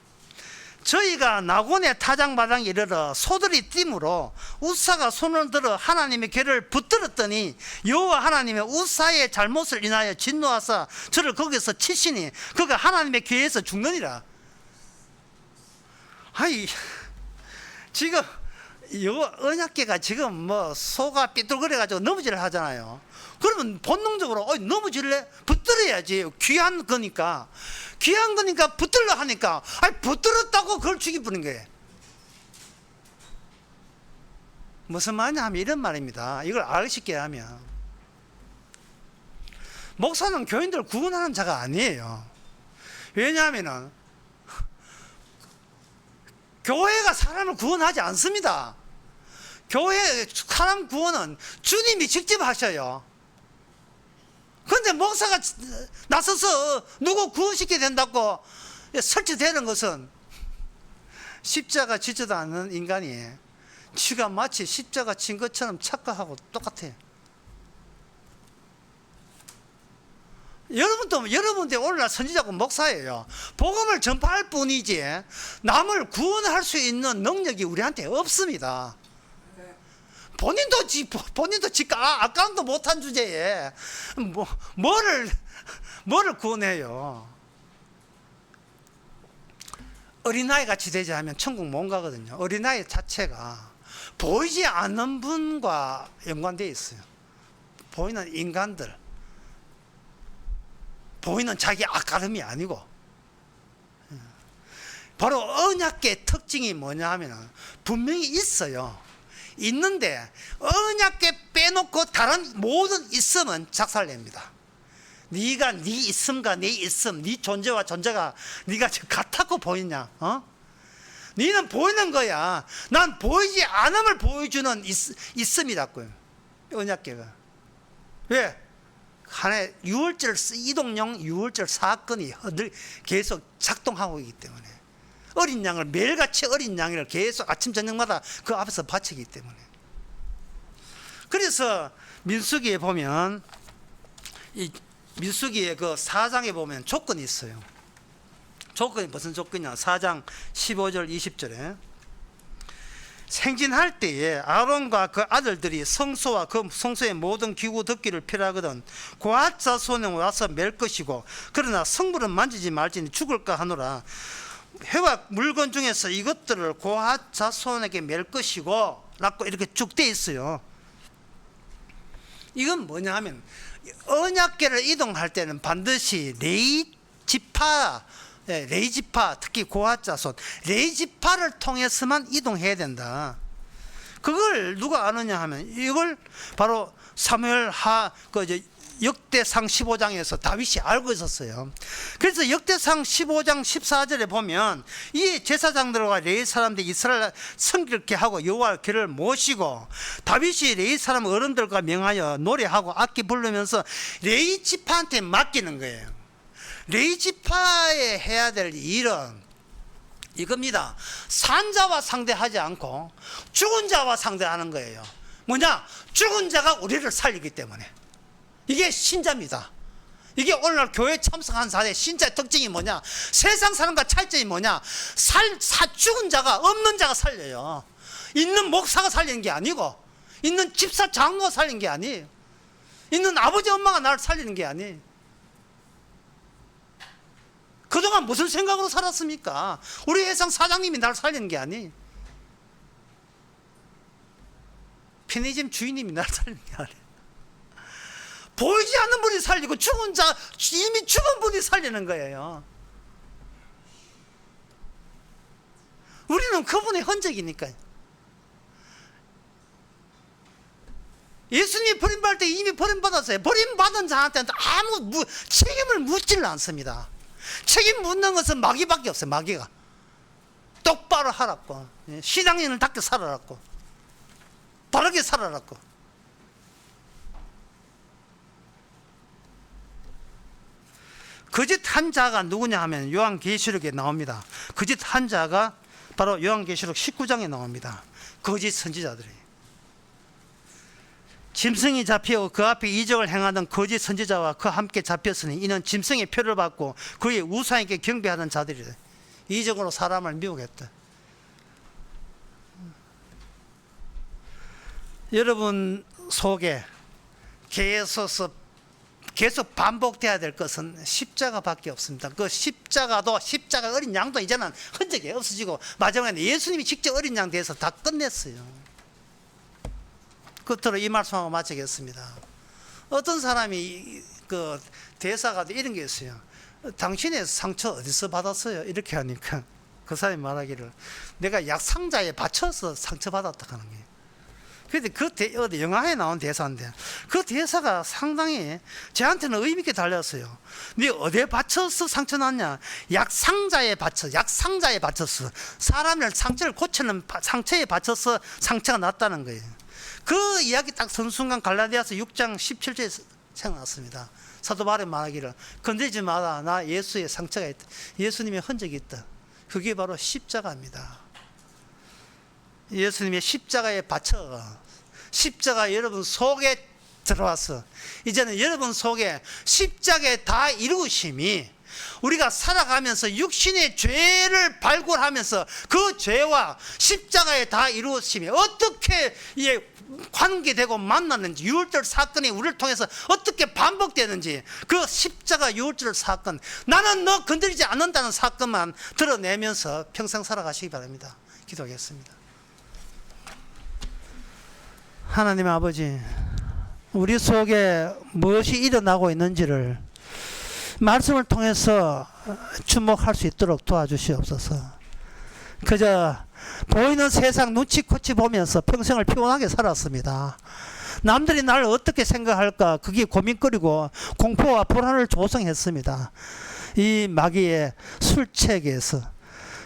저희가 나곤의 타작마당에 이르러 소들이 띠므로 우사가 손을 들어 하나님의 궤를 붙들었더니 여호와 하나님의 우사의 잘못을 인하여 진노하사 저를 거기서 치시니 그가 하나님의 궤에서 죽느니라. 아이, 지금 요 언약궤가 지금 뭐 소가 삐뚤거려가지고 넘어지려 하잖아요. 그러면 본능적으로 넘어질래? 붙들어야지. 귀한 거니까 붙들려 하니까, 아니 붙들었다고 그걸 죽이부는 거예요. 무슨 말이냐 하면 이런 말입니다. 이걸 알기 하면, 목사는 교인들 구원하는 자가 아니에요. 왜냐하면은 교회가 사람을 구원하지 않습니다. 교회 사람 구원은 주님이 직접 하셔요. 그런데 목사가 나서서 누구 구원시켜야 된다고 설치되는 것은 십자가 지지도 않는 인간이 지가 마치 십자가 진 것처럼 착각하고 똑같아요. 여러분도 오늘날 선지자고 목사예요. 복음을 전파할 뿐이지 남을 구원할 수 있는 능력이 우리한테 없습니다. 본인도 아까운도 못한 주제에 뭐를 구원해요? 어린아이 같이 되지 않으면 천국 못 가거든요. 어린아이 자체가 보이지 않는 분과 연관되어 있어요. 보이는 인간들, 보이는 자기 앞가름이 아니고, 바로 언약궤의 특징이 뭐냐 하면 분명히 있어요. 있는데 언약궤 빼놓고 다른 모든 있음은 작살냅니다. 네가 네 있음과 내 있음, 네 존재와 존재가 네가 같다고 보이냐? 너는 보이는 거야. 난 보이지 않음을 보여주는 있음이라고요. 언약궤가. 왜? 하나의 유월절 이동용 유월절 사건이 계속 작동하고 있기 때문에, 어린 양을 매일같이 어린 양을 계속 아침 저녁마다 그 앞에서 바치기 때문에. 그래서 민수기에 보면, 이 민수기의 그 4장에 보면 조건이 있어요. 조건이 무슨 조건이냐? 4장 15절 20절에 생진할 때에 아론과 그 아들들이 성소와 그 성소의 모든 기구 덮기를 필요하거든 고앗 자손에 와서 맬 것이고, 그러나 성물은 만지지 말지니 죽을까 하노라. 회와 물건 중에서 이것들을 고앗 자손에게 맬 것이고 라고 이렇게 쭉 돼 있어요. 이건 뭐냐 하면 언약궤를 이동할 때는 반드시 레위 지파, 특히 고앗 자손 레위 지파를 통해서만 이동해야 된다. 그걸 누가 아느냐 하면 이걸 바로 사무엘하 역대상 15장에서 다윗이 알고 있었어요. 그래서 역대상 15장 14절에 보면 이 제사장들과 레위 사람들이 이스라엘 성결케 하고 여호와의 궤를 모시고 다윗이 레위 사람 어른들과 명하여 노래하고 악기 부르면서 레위 지파한테 맡기는 거예요. 레위 지파에 해야 될 일은 이겁니다. 산자와 상대하지 않고 죽은 자와 상대하는 거예요. 뭐냐? 죽은 자가 우리를 살리기 때문에. 이게 신자입니다. 이게 오늘날 교회에 참석한 사람의 신자의 특징이 뭐냐? 세상 사람과 차이점이 뭐냐? 죽은 자가, 없는 자가 살려요. 있는 목사가 살리는 게 아니고, 있는 집사 장로가 살리는 게 아니에요. 있는 아버지 엄마가 나를 살리는 게 아니에요. 그동안 무슨 생각으로 살았습니까? 우리 회상 사장님이 나를 살리는 게 아니에요. 편의점 주인님이 나를 살리는 게 아니에요. 보이지 않는 분이 살리고 죽은 자, 이미 죽은 분이 살리는 거예요. 우리는 그분의 흔적이니까요. 예수님이 버림받을 때 이미 버림받았어요. 버림받은 자한테는 아무 책임을 묻지를 않습니다. 책임 묻는 것은 마귀밖에 없어요. 마귀가 똑바로 하라고, 신앙인을답게 살아라고, 바르게 살아라고. 거짓 한 자가 누구냐 하면 요한계시록에 나옵니다. 거짓 한 자가 바로 요한계시록 19장에 나옵니다. 거짓 선지자들이에요. 짐승이 잡히고 그 앞에 이적을 행하던 거짓 선지자와 그 함께 잡혔으니 이는 짐승의 표를 받고 그의 우상에게 경배하는 자들이래. 이적으로 사람을 미혹했다. 여러분 속에 계속 반복돼야 될 것은 십자가밖에 없습니다. 그 십자가 어린 양도 이제는 흔적이 없어지고 마지막에 예수님이 직접 어린 양 돼서 다 끝냈어요. 끝으로 이 말씀하고 마치겠습니다. 어떤 사람이 그 대사가 이런 게 있어요. 당신의 상처 어디서 받았어요? 이렇게 하니까 그 사람이 말하기를 내가 약상자에 받쳐서 상처받았다 하는 거예요. 그런데 어디 영화에 나온 대사인데 그 대사가 상당히 저한테는 의미있게 달렸어요. 네 어디에 받쳐서 상처 났냐? 약상자에 받쳐서 사람을 상처를 고치는 상처에 받쳐서 상처가 났다는 거예요. 그 이야기 딱 선 순간 갈라디아서 6장 17절에 생각났습니다. 사도 바울이 말하기를 건드리지 마라. 나 예수의 상처가 있다. 예수님의 흔적이 있다. 그게 바로 십자가입니다. 예수님의 십자가에 받쳐 십자가 여러분 속에 들어와서 이제는 여러분 속에 십자가에 다 이루심이 우리가 살아가면서 육신의 죄를 발굴하면서 그 죄와 십자가에 다 이루심이 어떻게 관계되고 만났는지 유월절 사건이 우리를 통해서 어떻게 반복되는지 그 십자가 유월절 사건 나는 너 건드리지 않는다는 사건만 드러내면서 평생 살아가시기 바랍니다. 기도하겠습니다. 하나님 아버지, 우리 속에 무엇이 일어나고 있는지를 말씀을 통해서 주목할 수 있도록 도와주시옵소서. 그저 보이는 세상 눈치코치 보면서 평생을 피곤하게 살았습니다. 남들이 나를 어떻게 생각할까 그게 고민거리고 공포와 불안을 조성했습니다. 이 마귀의 술책에서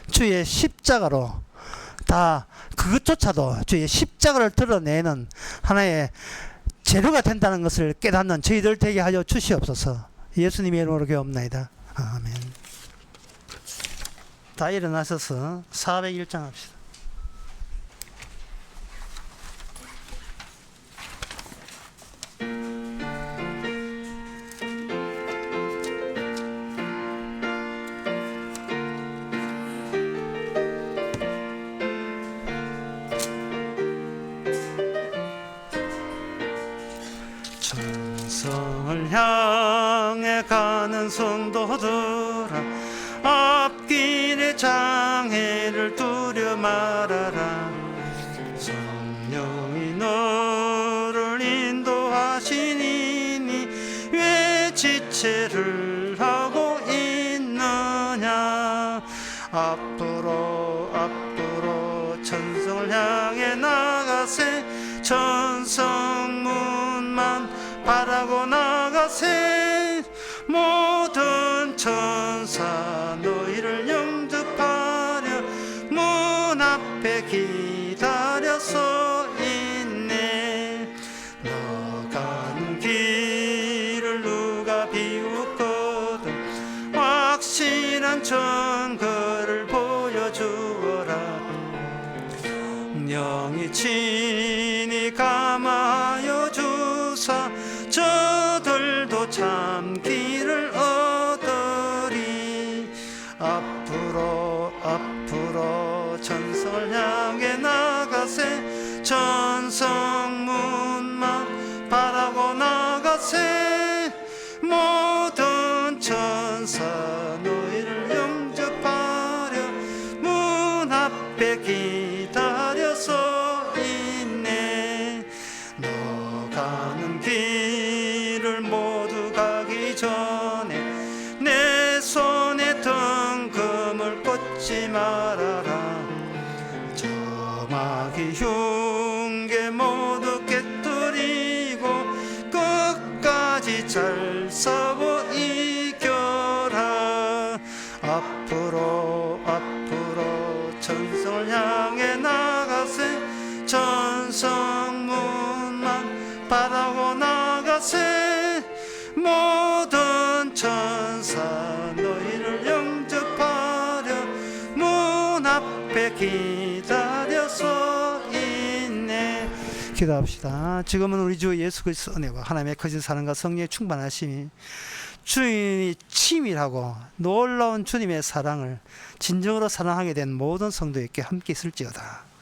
주의 십자가로 다 그것조차도 주의 십자가를 드러내는 하나의 재료가 된다는 것을 깨닫는 저희들 되게 하여 주시옵소서. 예수님의 이름으로 기도합나이다. 아멘. 다 일어나셔서 401장 합시다. 천성을 향해 가는 성도들아 앞길의 장애를 두려 말아라. 성령이 너를 인도하시니 왜 지체를 하고 있느냐. 앞으로 천성을 향해 나가세. 천성문만 바라고 나가세. 모든 천사 너희를 영접하려 문 앞에 기다려서 있네. 너 가는 길을 누가 비웃거든 확실한 증거를 보여주어라. 영이 친히 감하여 주사 저들도 참 길을 얻으리. 앞으로 천성을 향해 나가세. 천성문만 바라고 나가세. 모든 천사 너희를 영접하려 문 앞에 기다려서 있네. 너 가는 길을 모두 가기 전에 내 손에 등금을 꽂지 말아라. 저 마귀 흉계 모두 깨뜨리 성문만 바라고 나가세 모든 천사 너희를 영접하려 문 앞에 기다려서 있네. 기도합시다. 지금은 우리 주 예수 그리스도 은혜와 하나님의 거짓 사랑과 성령의 충만하심이 주님이 치밀하고 놀라운 주님의 사랑을 진정으로 사랑하게 된 모든 성도에게 함께 있을지어다.